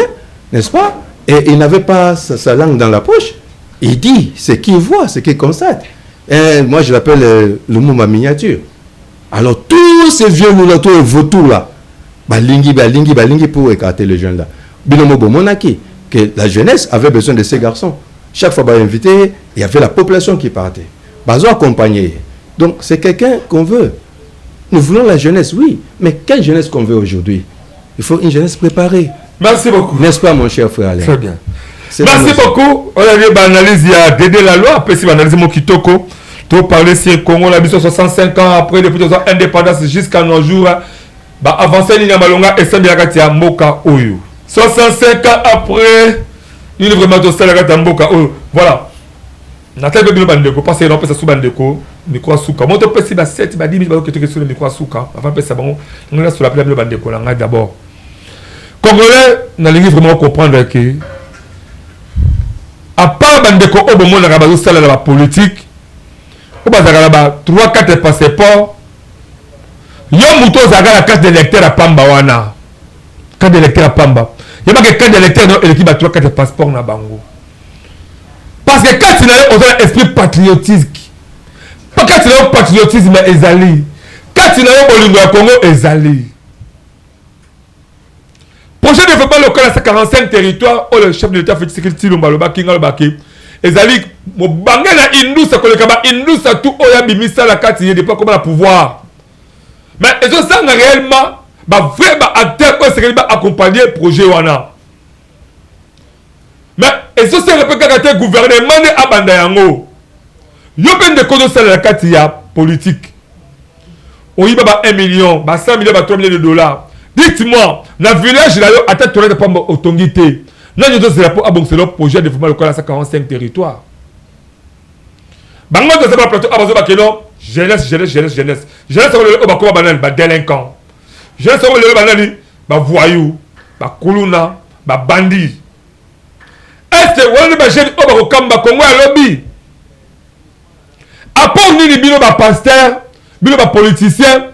n'est-ce pas? Et il n'avait pas sa langue dans la poche. Il dit ce qu'il voit, ce qu'il constate. Et moi, je l'appelle le mot ma miniature. Alors, tous ces vieux moulins, tous les vautours là, balingi pour écarter les jeunes là. Binomo Bomonaki, que la jeunesse avait besoin de ces garçons. Chaque fois, invité, il y avait la population qui partait. Bazo accompagné. Donc, c'est quelqu'un qu'on veut. Nous voulons la jeunesse, oui. Mais quelle jeunesse qu'on veut aujourd'hui? Il faut une jeunesse préparée. Merci beaucoup. N'est-ce pas, mon cher frère Alain? Très bien. Merci beaucoup. On a vu l'analyse, il y a Dédé la loi, après c'est l'analyse Mokitoko. Tu parler si Congo, la mission 65 ans après, depuis l'indépendance jusqu'à nos jours, avancer l'Inya Malonga et Sambiakati à Moka Oyo. 65 ans après, il est vraiment de Salagata Moka Oyo. Voilà. Nathalie Bébé Bandeko, parce que l'on peut se sous Bandeko, micro souka. Mon top, c'est 7, 10 000 que tu es sur le micro souka. Avant de faire ça, on est sur la plaine de Bandeko, là, d'abord. Congolais, nous allons vraiment comprendre que, à part Bandeko, au moment où on a la politique, on a 3-4 passeports, il y a la carte d'électeur à Pamba. Carte d'électeur à Pamba. Il y a une carte d'électeur dans l'équipe à 3-4 passeports na Bango. Parce que quand tu as un esprit patriotique, pas quand tu as un patriotisme ezali, quand tu as un Bolingo à Congo ezali. Projet de développement local à 45 territoires, où le chef de l'État fait sécurité Lomba Kinga Lobaki, ezali mo bangela indusa kolekaba indusa tout oya bimisa la carte de pas comme la pouvoir. Mais ils ont ça réellement bah vraiment acteur quoi c'est accompagner projet wana. Mais ils ont ça répété gouvernement à banda yango. Yo ben de kodo ça la carte ya politique. On y ba 1 million, ba 100 millions, ba 3 millions de dollars. Dites-moi, dans le village, là, à tête de pas autongité. Là, nous avons c'est le projet de développement local à 45 territoires. Bango de ce plateau, abazo bakeno, jeunesse. Jeunesse, on va banane, ba délinquant. Jeunesse, on va banane, ba voyou, ba kuluna, ba bandit. Est-ce que on va jeune, on va kamba Congo à lobby. À part ni bino ba pasteur, bino ba politicien.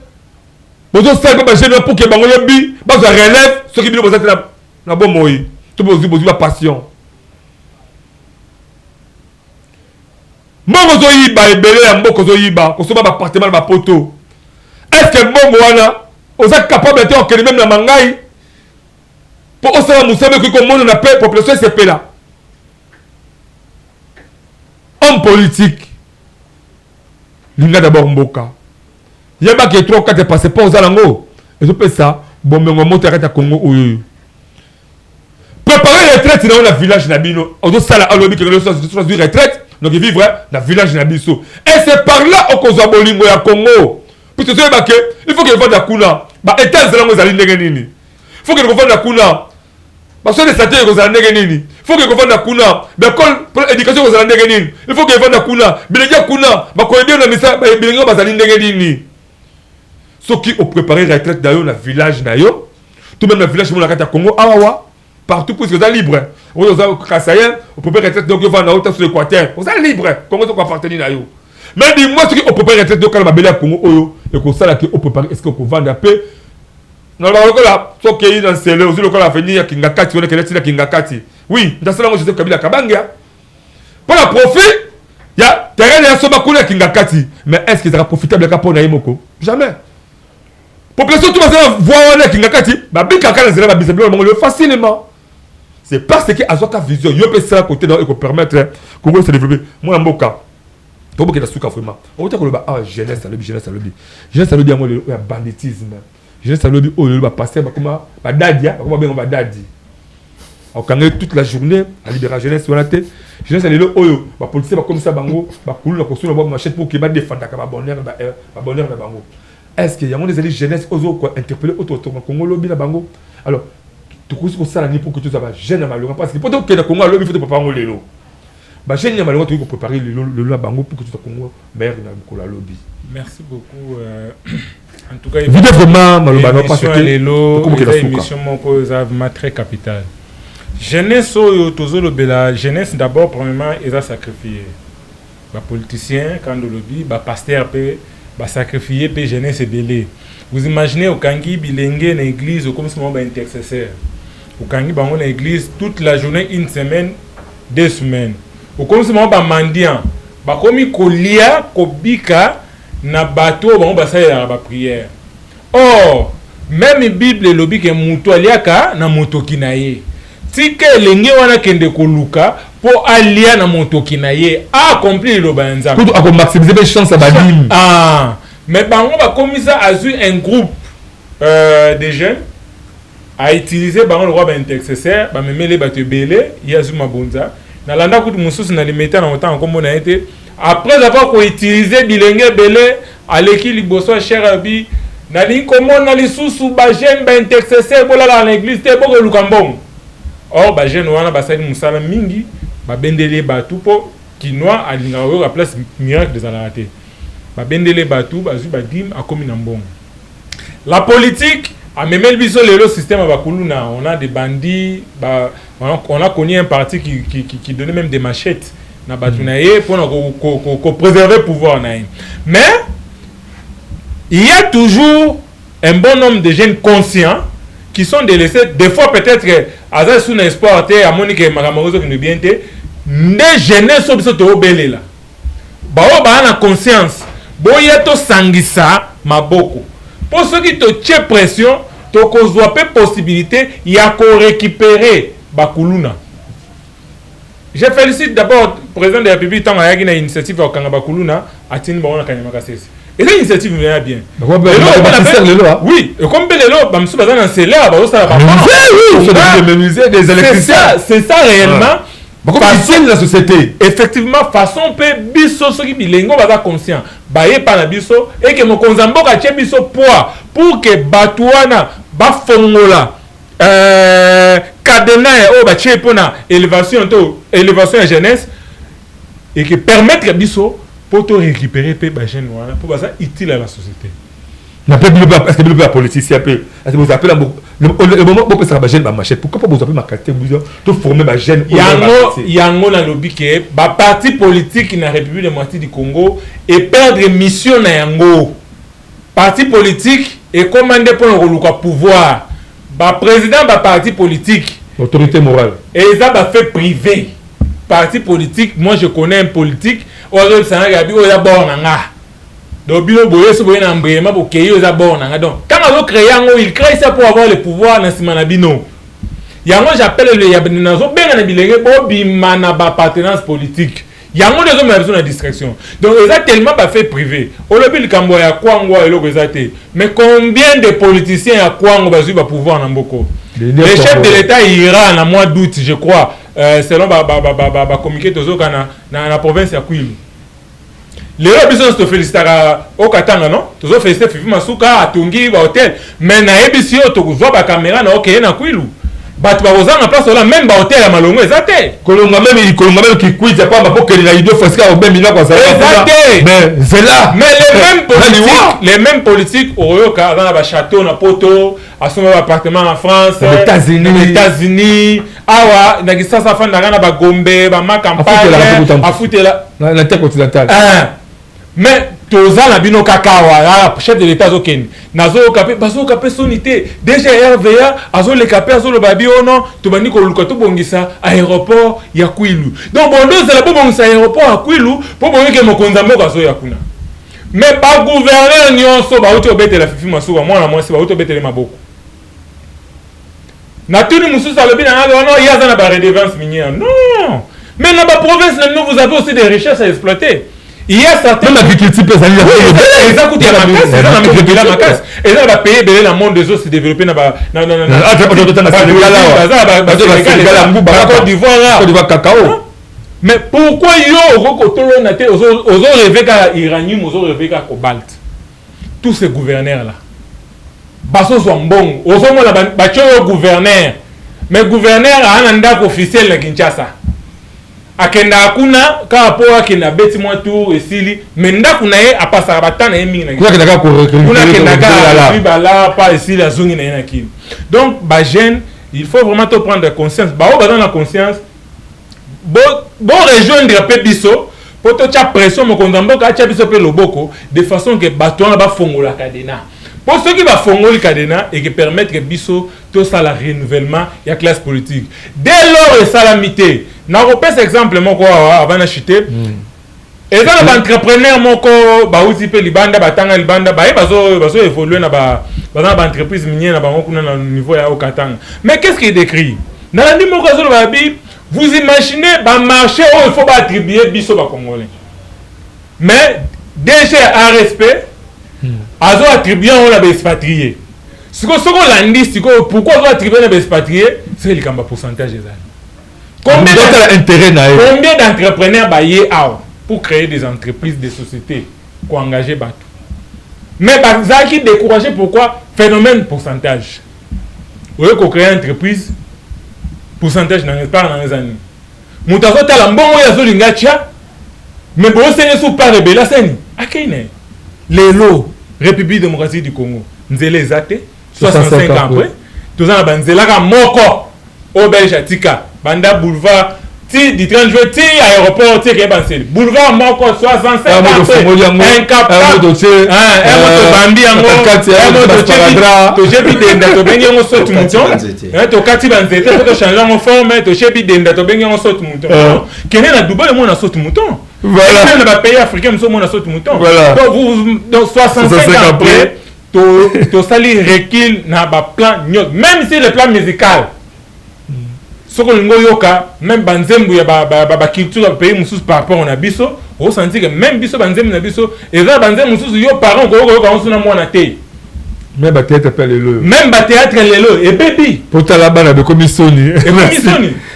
Vous savez que pour que les lobby, vous relève ce qui est la bonne moïse. Tout le monde a passion. Moi, je suis appartement de poto. Est-ce que moi, vous êtes capable de même la mangaï pour que vous savez que le monde n'a pas de population CP là. Homme politique, il y a d'abord Mboka. Il y a qui 3-4 passeports aux alango. Et je peux ça. Bon, mais on monte à Congo. Préparer les retraites dans le village Nabino. On doit ça à l'objet que les gens soient du retraite. Donc ils vivent dans le village Nabiso. Et c'est par là qu'on a Bolingo à Congo. Puis tu sais il faut qu'ils vendent la Kuna. Bah, état de langue aux alines il faut qu'ils vendent la Kuna. Parce que les statuts aux alines il faut qu'ils vendent la Kuna. L'école pour l'éducation aux alines il faut qu'ils vendent la Kuna. Mais les gens Kuna, bah, quand ils viennent dans le message, bah, ils viennent dans les alines. Ceux qui ont préparé la retraite dans le village, tout même le village de Congo, partout pour que vous êtes libre. Vous êtes Kassayen, vous pouvez retraite donc vous êtes sur l'Équateur. Vous êtes libre. Comment vous appartenir à vous? Mais dis-moi ce qui ont préparé la retraite donc à la Congo, et que ça là qui ont préparé, est-ce que vous vendez un peu? Non, là, ce qui est dans le aussi local à venir, Kingakati, on est Kingakati. Oui, dans ce là, je sais que Kabila Kabanga. Pour le profit, il y a terrain et soba koulé kingakati. Mais est-ce qu'il sera profitable pour Naïmoko? Jamais. Population tout le monde voit les kingakati, bah bien kaka les élèves bisablement facilement. C'est parce que Azoka vision, il peut ça côté dans et qu'on permettre Congo se développer. Moi en Boka. Tout le monde est souka vraiment. On dit que le jeunesse à lobby, jeunesse à lobby. Jeunesse à lobby moi le banditisme. Jeunesse à lobby oh le passer comme ba dadia, comme bien on va dadi. On quand toute la journée à libérer jeunesse sur la tête. Jeunesse à le oyo, ba policier ba comme ça bango, ba coulou la construire ba machette pour qu'il va défendre ba bonheur na bango. Est-ce qu'il y a des élèves jeunesse ozo quoi interpeller autour Congo lobby na bango? Alors tout coup ça la ni pour que tu sois jeune malheureux parce que pour que le Congo lobby faut te préparer le lot. Ba jeune malheureux tu pour préparer le lot bango pour que tu sois Congo meilleur na la lobby. Merci beaucoup. En tout cas, vous devez vraiment malheureusement parce que l'émission mon très capital. Jeunesse la jeunesse d'abord premièrement ils a sacrifié. Les politiciens quand le lobby, les pasteurs peut sacrifier puis jeunesse belé. Vous imaginez au Kangi bilingue dans l'église comme si on intercesseur. Au Kangi bango dans l'église toute la journée, une semaine, 2 semaines. Au comme si on mendiant. Ba komi kolia kobika na bateau bango basaya ba prière. Or même Bible le lobby que muto aliaka na motoki na ye. Tike lenge wana kende koluka po alia na motoki na ye accomplir le banza. Pour maximiser les chances à badim. Ah mais bango ba komisa azu un groupe de jeunes a utilisé bango le roi ba intercesseur ba memele ba te belé yazu mabonza na landa kutu mususu na limeta na autant comme on a été après avoir utilisé bilenge belé aleki liboso cher abi na li komona lisusu ba jeune ba intercesseur bola dans l'église te boko lukambong. Or ba jeune wana ba sali musala mingi ba bendele batu po kinwa alinga yo la place miracle des alaraté. Ba bendele batu bazu ba dim akomi na mbongo. La politique a même biso le système à Bakuluna, on a des bandits, on a connu un parti qui donnait même des machettes na batunaye pour préserver le pouvoir. Mais il y a toujours un bon nombre de jeunes conscients qui sont délaissés. Des fois peut-être à sous espoir à Monique Maramozo qui nous bien des jeunes sont au belé là. Bao ba na conscience, boyeto sangisa maboko. Pour ceux qui te tient pression, tu as pas possibilité de récupérer Bakuluna. Je félicite d'abord le président de la République qui a une initiative à Bakuluna à Tinibona Kanyamakasesi. Et l'initiative vient bien. Oui, et comme Belelo, c'est ça réellement. Façon la société. Effectivement, façon peut biso soki bilengo baza conscient. Baye pa na biso et que mon konzambo ka tie biso poids pour que batuana ba fongola cadena o ba tie pona élévation ya jeunesse et que permettre biso pour te récupérer pe ba jeune wana pour ça utile à la société. Na peut parce que le politicien peut parce que vous appelez le moment où ça va jeune ba machette pourquoi pas vous appelez ma qualité pour former ba jeune yango na lobby que ba parti politique na République démocratique du Congo et perdre mission na yango parti politique et commander pour le pouvoir ba président ba parti politique autorité morale et ça ba fait privé parti politique. Moi je connais un politique au ça gabi o ya bornanga. Donc, il quand on crée, il crée ça pour avoir le pouvoir dans ce manabino. J'appelle le Yabinazo, bien appartenance politique. Il y a besoin de distraction. Donc, ils ont tellement fait privé. Mais combien de politiciens à quoi on va pouvoir dans beaucoup? Le chef de l'État ira en mois d'août, je crois, selon le communiqué de la province de Kouilou. Les gens se félicitent au Katanga, non? Tous les féliciter Fifi Masuka, à Tungi, au hôtel. Mais na EBC, tu vois la caméra, na ok, na Kouilou. Bah, tu vas vous en place là, même hôtel à Malongo, exacté. Colomba même qui quitte, c'est pas pour que les idées fassent au même million comme ça. Exacté. Mais c'est là. Mais les mêmes politiques, au Royoka, dans la château, na Poto, à son appartement en France, aux États-Unis. Awa, na gisa sa fan na Gombe, ba ma campagne, à foutre la terre continentale. Mais toza na bino kakawa chef de l'état zokeni nazo kapé bazo kapé sonité déjà RVA azo le kapé azo le babi ono to bandi ko luka to bongisa aéroport ya Kwilu donc bondo c'est la bongisa aéroport ya Kwilu po bonike mokonza moko azo ya kuna mais pas gouverneur nyonso ba uti obete la fifi masuka mwana mwasi ba uti obete le maboko na tuni mususu alobi na ngalo no yaza na ba redevance minière non mais dans la province vous avez aussi des richesses à exploiter. Il y a certains l'agriculture peut aller ça coûte la macasse et là va payer belé le monde des autres se développer na ba na Côte d'Ivoire cacao. Mais pourquoi yo okotolo na te ozo rêver ka uranium ozo rêver ka cobalt tous ces gouverneurs là baso zo mbongo ozo mona ba choyo gouverneur mais gouverneur ana ndako officiel na Kinshasa akenda akuna ka po akenda beti mwa tour esili mais ndako na ye apasa batana ye mingi na kuna kenda ka bala pa esili azungi na ye na kini donc ba jeune il faut vraiment te prendre conscience ba o ba dans la conscience bon rejoindre pe biso pour te tcha pression mo kondambo ka tcha biso pe loboko de façon que bato ba fongola kadena pour ceux qui va fongola kadena et qui permettre que biso tout ça la renouvellement ya classe politique dès lors et salamité na repère exemple moko avant na chuter et ça les entrepreneurs moko ba uti pe libanda batanga libanda ba bazo évoluer na ba entreprise minière na ba kuna na niveau ya okatanga mais qu'est-ce qui est décrit dans la moko zo ba bi vous imaginez ba marché où il faut pas attribuer biso ba congolais mais déjà à respect azo attribuer on a ba expatrié siko landi siko pourquoi on attribuer na ba expatrié c'est le kamba pourcentage ezali combien d'entrepreneurs baillés pour créer des entreprises, des sociétés, pour engager bateau. Mais ça qui découragé pourquoi phénomène pourcentage. Vous voyez qu'on crée une entreprise, pourcentage dans les années. Moutazo talambon ya zo lingacha, mais bon c'est sous pas rebelle scène. Akene. Lelo, République démocratique du Congo. Nzele zate 65 ans après. Tous en banzela ka moko au Belge tika. Banda boulevard ti du 30 juillet ti aéroport ti ke banseli boulevard moko 65 incapable moto bambi yango to jebi denda to bengi yango sotu mouton to kati banzete to changer en forme to jebi denda to bengi yango sotu mouton kene na Dubaï mo na sotu mouton voilà na ba pays africain mo na sotu mouton donc vous dans 65 ans après to sali recul na ba plan même si le plan musical soko lingo yoka même banzembu ya ba culture pays mususu par rapport on abiso on sentit que même biso banzembu na biso et ça banzembu mususu yo parents ko yoka on suna mwana te même ba théâtre appelle le même ba théâtre lelo et baby pour ta la bana de commissionni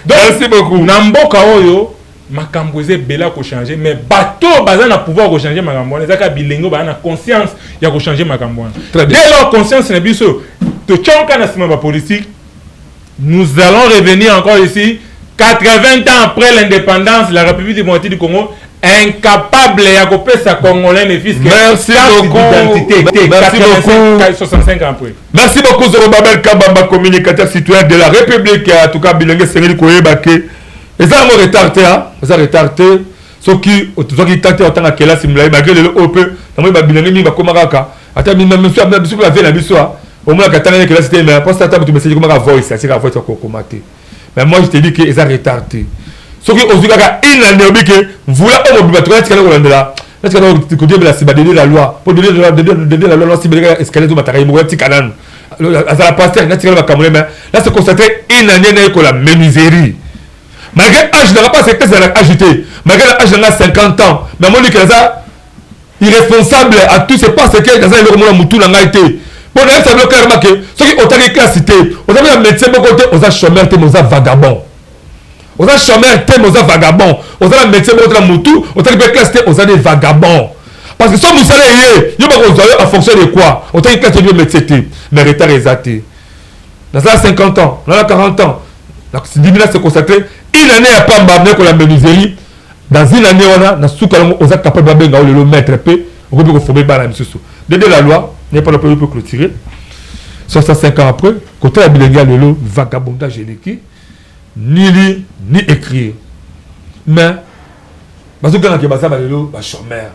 merci beaucoup na mboka oyo makambo eze bela ko changer mais bateau baza na pouvoir ko changer makambo wana zaka bilengo ba na conscience ya ko changer makambo wana dès leur conscience na biso to chonka na sima ba politique. Nous allons revenir encore ici, 80 ans après l'indépendance, la République démocratique du Congo, incapable de couper sa Congolais et fils. Merci beaucoup. Merci beaucoup. 65 ans après. Merci beaucoup, Zorobabel Kabamba, communicateur citoyen de la République. En tout cas, Bilingue Séréli Koyebake. Et ça, on retardé, ça retardé. Ce qui tentent en tant que là, c'est malgré le OP, on va Bilingue Minga Komaraka. Attends, même si on a vu la vie, au moins, quand on a que c'était mais parce que tu me sais comment la voix, c'est la voix qui commenter. Mais moi, je te dis que ils ont retardé. Ce qui aujourd'hui il a dit que voilà on va trouver ce qu'on a là. Est-ce que on dit la cibadé la loi pour donner la loi cibadé escalader au matériel moi petit canal. À la pasteur naturel va camoler mais là c'est constaté une année que la menuiserie. Malgré l'âge n'a pas cette thèse agité. Malgré l'âge n'a 50 ans. Mais moi dit que ça irresponsable à tout c'est pas ce que dans un le mutu n'a été. On a ça bloqué remarquer ceux qui ont été classité on a un médecin beaucoup côté on a chômeur on a vagabond on a chômeur on a vagabond on a un médecin beaucoup mutu on a été classé on a des vagabonds parce que si vous savez il y a en fonction de quoi on a été classé du médecin mais retard exacté dans ça 50 ans dans 40 ans la discrimination c'est consacré une année à pas m'amener pour la menuiserie dans une année on a sous on a capable de faire le maître p on peut former par la monsieur de la loi n'est pas le premier pour clôturer. 65 ans après, côté la bilingue, le vagabondage éléqué, ni lire, ni écrire. Mais, parce que quand on a le chômeur,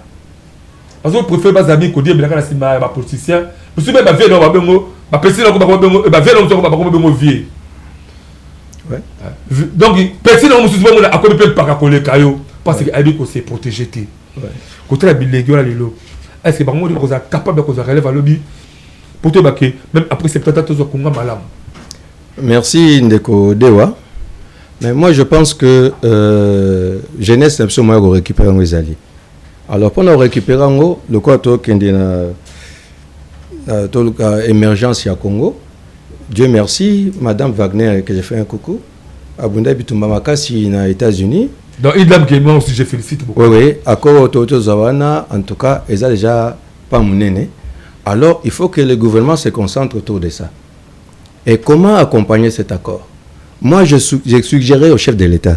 Parce que préfère pas amis qu'on dit mais quand c'est ma politicien, parce que même ma vie non va bengo, ma personne non va bengo, ma vie non va bengo vie. Ouais. Donc personne non mususu bengo a quoi peut pas coller caillou parce que abi ko c'est protéger té. Ouais. Côté la bilégio là lelo. Est-ce que bango ko capable ko relève à lobby pour te baquer même après 70 ans to konga malam. Merci Ndeko Dewa. Mais moi je pense que jeunesse c'est absolument qu'on récupère les alliés. Alors, pour nous récupérer, le quoi émergence à Congo, Dieu merci, Madame Wagner, que j'ai fait un coucou, Abunda Bitumba Makasi, aux États-Unis. Donc, il aime que moi aussi, je félicite beaucoup. Oui, à Toto Zawana, en tout cas, ils ont déjà pas mon. Alors, il faut que le gouvernement se concentre autour de ça. Et comment accompagner cet accord? Moi, j'ai suggéré au chef de l'État,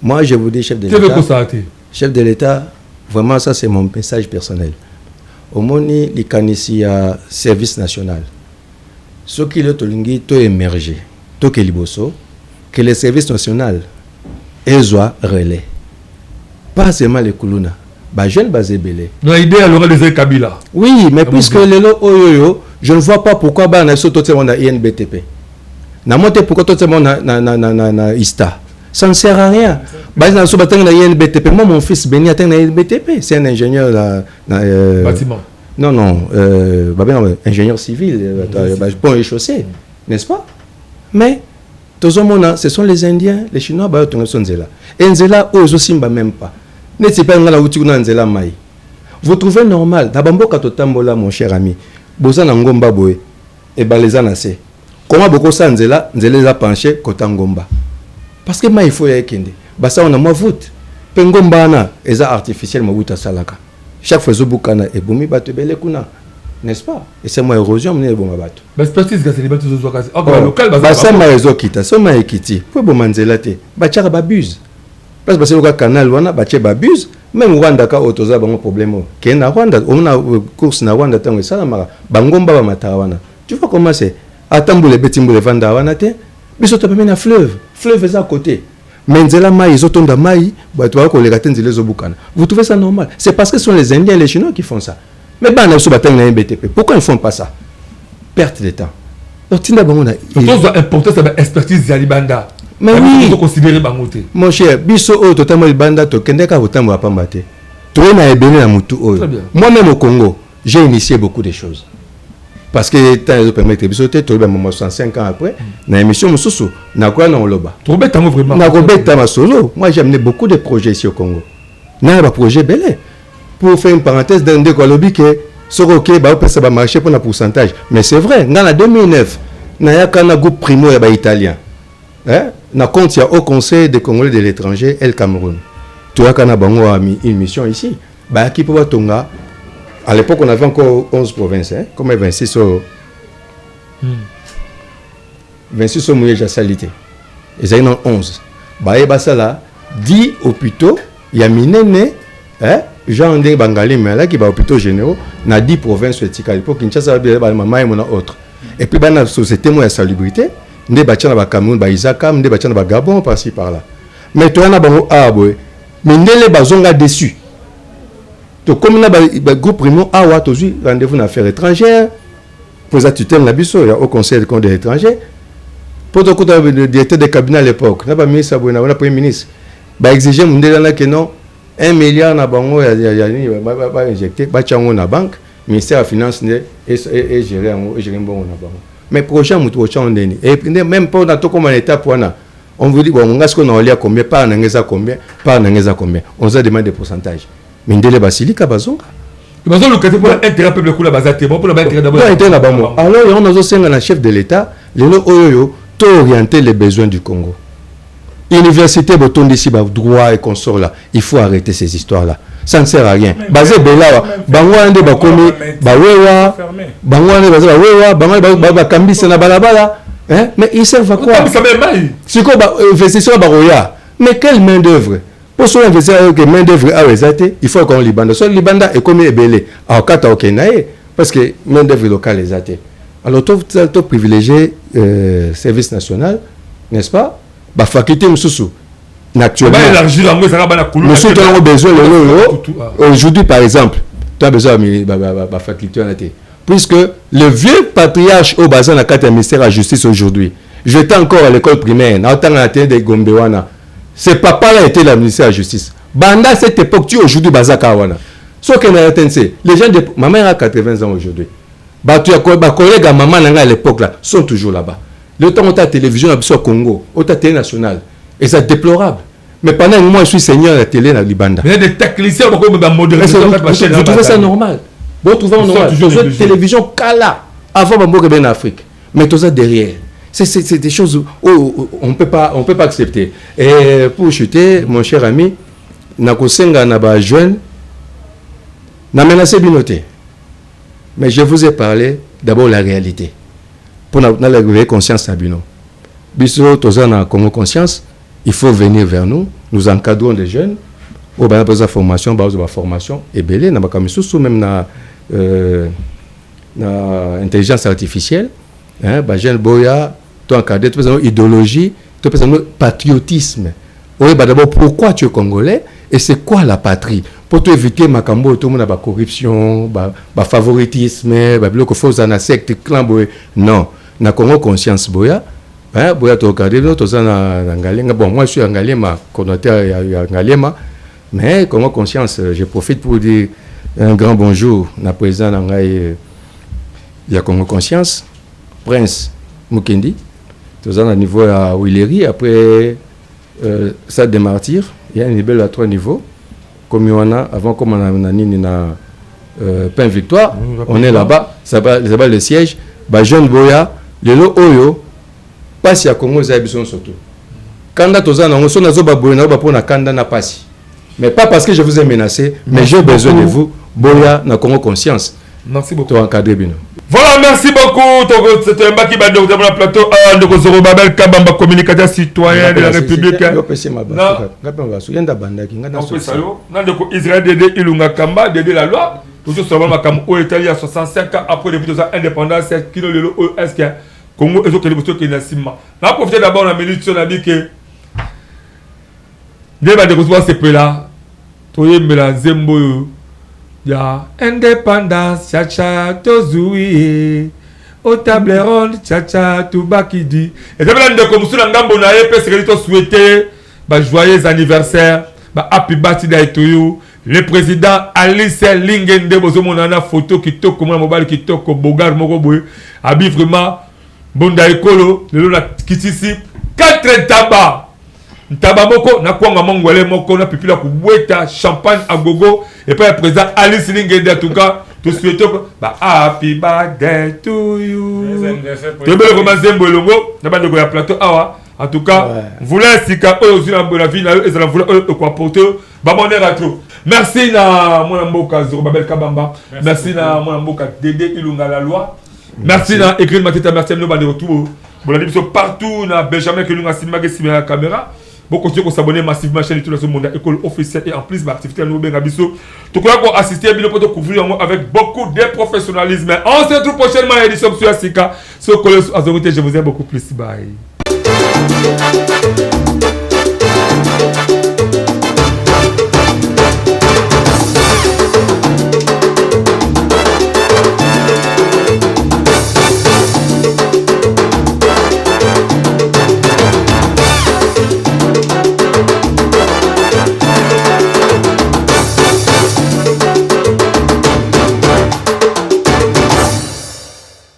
moi, je vous dis, chef de l'État, chef de l'État, vraiment, ça, c'est mon message personnel. Au Moni, il y a un service national. Ce qui est émergé, que le service national est relais. Pas seulement les Koulouna. Je ne l'idée alors les Kabila. Oui, mais puisque les lots, je ne vois pas pourquoi on a INBTP. Pourquoi tout le monde a ISTA. Ça ne sert à rien. Moi, mon fils Béni a un BTP. C'est un ingénieur bâtiment. Non, ingénieur civil, pont et chaussée, n'est-ce pas? Mais, ce sont les Indiens, les Chinois, et Nzela, eux aussi, même pas. Vous trouvez normal, mon cher ami, et comment beaucoup ça Nzela a penché côté Ngomba? Parce que il faut y aller. Ça on a moins vote. Pengombana est artificiel mabuta salaka. Chaque fois zobukana et bumi batu bele kuna, n'est-ce pas? Et c'est moi érosion mener bon bateau. Expertise gaz les bateaux zo gaz. Local basa. Ça ma réseau kita, ça ma ekiti. Pour bon manzelate. Bachara babuse. Place basa loka canal wana bache babuse. Même Rwanda ka otoza bango problème. Ke na Rwanda on a course na Rwanda tango ça mara. Bangomba ba matawana. Tu vois comment c'est? Atambule betimbule vanda wana te. Biso to pemena fleuve est à côté. Menzela mai zotonda mai, vous trouvez ça normal? C'est parce que ce sont les Indiens et les Chinois qui font ça. Mais BTP, pourquoi ils ne font pas ça? Perte de temps. Donc tinda bangona. Surtout important c'est expertise Zalibanda. Mais oui, considérer bangoté. Mon cher, biso o totalement Libanda to kendeka votambo apambate. Toi na ebene na mutu o. Moi-même au Congo, j'ai initié beaucoup de choses. Parce que tant ils permettent de sauter, tout le monde 65 ans après, dans l'émission Moussoussou, n'a quoi dans l'Oba. Vraiment. N'a pas solo. Moi j'ai amené beaucoup de projets ici au Congo. N'a pas projet belé. Pour faire une parenthèse d'un de Kolobi que ce ok, bah ça va marcher pour un pourcentage. Mais c'est vrai. Dans 2009, n'a y a qu'un groupe primo et italien. Hein? N'a compte il y a au Conseil des Congolais de l'étranger, El Cameroun. Tu as qu'un bango a mis une mission ici. Bah qui peut Tonga. À l'époque, on avait encore 11 provinces, hein, comme 26 au... 26 au Mouye Salité. Ils avaient 11. Bah, ça là, 10 hôpitaux, il y a minene, hein, Jean-André Bangali, mais là, qui va hôpitaux généraux, il y a 10 provinces, à l'époque, Kinshasa, il y a autre. Et puis, dans la société, il y a salubrité, il y a des Cameroun, il y a des Gabon, par-ci, par-là. Mais tu as un mais il y a des déçus. Comme le groupe Primo a rendez-vous dans l'affaire étrangère, pour ça, tu t'aimes la biso, il y a au conseil de l'étranger. Pour le directeur de cabinet à l'époque, on n'a pas mis ça, on a premier ministre. Bah, exiger que non, 1 milliard na bango, il y a injecté, bah, tchango na banque, ministère des Finances et gérer un bon na bango. Mais prochain, nous trouvons des et même pas dans tout comme un état pour on vous dit, bon, on a ce qu'on a combien, pas en anglaise combien, pas en anglaise combien. On a demandé des pourcentages. Mais Ndele Basilika Bazonga. Pour l'intérêt public, pour l'intérêt d'abord. Alors, on a aussi un chef de l'État, tout orienter les besoins du Congo. Université Botondi ici, droit et consort là, il faut arrêter ces histoires-là. Ça ne sert à rien. Basé Bela, Bangwande Bakomi, Bawewa, Bangwande Bawewa, Bangwande Bakambi, c'est la balabala. Mais ils servent à quoi? C'est quoi investisseur Baroya? Mais quelle main-d'œuvre? Pour ce investisseur que main-d'œuvre a réalisé, il faut qu'on libande. Soit libanda est comme ébélé. Alors, quand on a parce que main-d'œuvre locale est athée. Alors, tout privilégié service national, n'est-ce pas? Bah, faculté Moussoussou. naturellement. Monsieur, tu as besoin de aujourd'hui, par exemple, tu as besoin de la faculté en été. Puisque le vieux patriarche au bassin de la ministère de la Justice aujourd'hui, j'étais encore à l'école primaire, de Gombewana. Ce papa-là était le ministère de la Justice. Banda, cette époque, tu aujourd'hui, Bazakawana. Ce que les gens de ma mère a 80 ans aujourd'hui. Les collègues à maman à l'époque là sont toujours là-bas. Le temps où tu as la télévision au Congo, où tu as la télé nationale, et c'est déplorable. Mais pendant un moment, je suis seigneur de la télé dans Libanda. Il y a des techniciens qui ont modéré. Vous trouvez ça normal? Vous trouvez ça normal? Vous avez télévision Kala avant de en Afrique. Mais tout ça derrière. C'est des choses où on ne peut pas accepter. Et pour chuter, mon cher ami, Nakosenga Naba jeune, n'a menacé binoté. Mais je vous ai parlé d'abord de la réalité. Pour la conscience à Bino. Biso, Tozana Congo Conscience, il faut venir vers nous. Nous encadrons les jeunes. On a besoin de formation, et belé, na même na intelligence artificielle. Hein, jeune boya, tu encadré, tu as idéologie, tu as patriotisme. Oui, d'abord, pourquoi tu es congolais et c'est quoi la patrie? Pour éviter ma cambo, tout le monde a la corruption, le favoritisme, le faux en secte, clan boy. Non, na Congo Conscience boya. Hein, boya tu regardé, tu as un bon, moi je suis Angalema, connotaire Angalema, mais Congo Conscience, je profite pour dire un grand bonjour à président Nangaï, il y a Congo Conscience, Prince Mukendi, tu as un niveau à Willery, après Stade des Martyrs, il y a un niveau à 3 niveaux. Comme il y en a, avant comme on a Nini Pain Victoire, on est là-bas, ça va le siège, jeune boya, le lo oyo, pas si à Congo Zaibison surtout. Kanda Tozana, on sonne à Zoba Boyna, pour na Kanda na passi. Mais pas parce que je vous ai menacé, mais j'ai besoin de vous, boya na Congo Conscience. Merci beaucoup. Toi encadré bien. Voilà, merci beaucoup. C'était un bac qui va dans le plateau de Zorobabel Kabamba, communicateur citoyen de la République. Israël Dédé Ilunga Kamba, Dédé la loi. Toujours sur le Makam au Italie à 65 ans après le indépendance, qui est le OSK. Congo et autres qui sont Sima. On profite d'abord de la minute sur la vie que. Dès que vous voyez ce peu-là, tu es la Zembo. Ya indépendance, chacha, tozoui, au table ronde, chacha, tout bakidi. Et c'est bien de comme ça, l'angambo nae, parce que tu souhaité, joyeux anniversaire, happy birthday to you. Le président Alice Lingende, bozo monana photo qui toque comme un mobile qui toque au bogar mokoboy, habille vraiment bonda ekolo, le lot la kitisi, 4 tabac. Tabamoko na kwanga mongolais moko na pipila kubweta champagne à gogo et puis le président Alice Lingende en tout cas tout souhaite happy birthday to you. Tu veux commencer Mbolongo na bande ya plateau awa en tout cas vous laissez sika aussi na bonne vie na et ça voulait quoi porter ba mon retro. Merci na mon mboka Zorobabel Kabamba. Merci na mon mboka Dédé Ilunga la loi. Merci na écrit Matita merci nous bande retour. Bon la division partout na Benjamin que nous a filmé la caméra. Beaucoup de s'abonner massivement à la chaîne de monde école officielle et en plus d'activité à nous bien abisso. Tout cas qu'on assiste à bien pour couvrir avec beaucoup de professionnalisme. On se retrouve prochainement à l'édition sur Asika. Sur Colos Azorité, je vous aime beaucoup plus. Bye.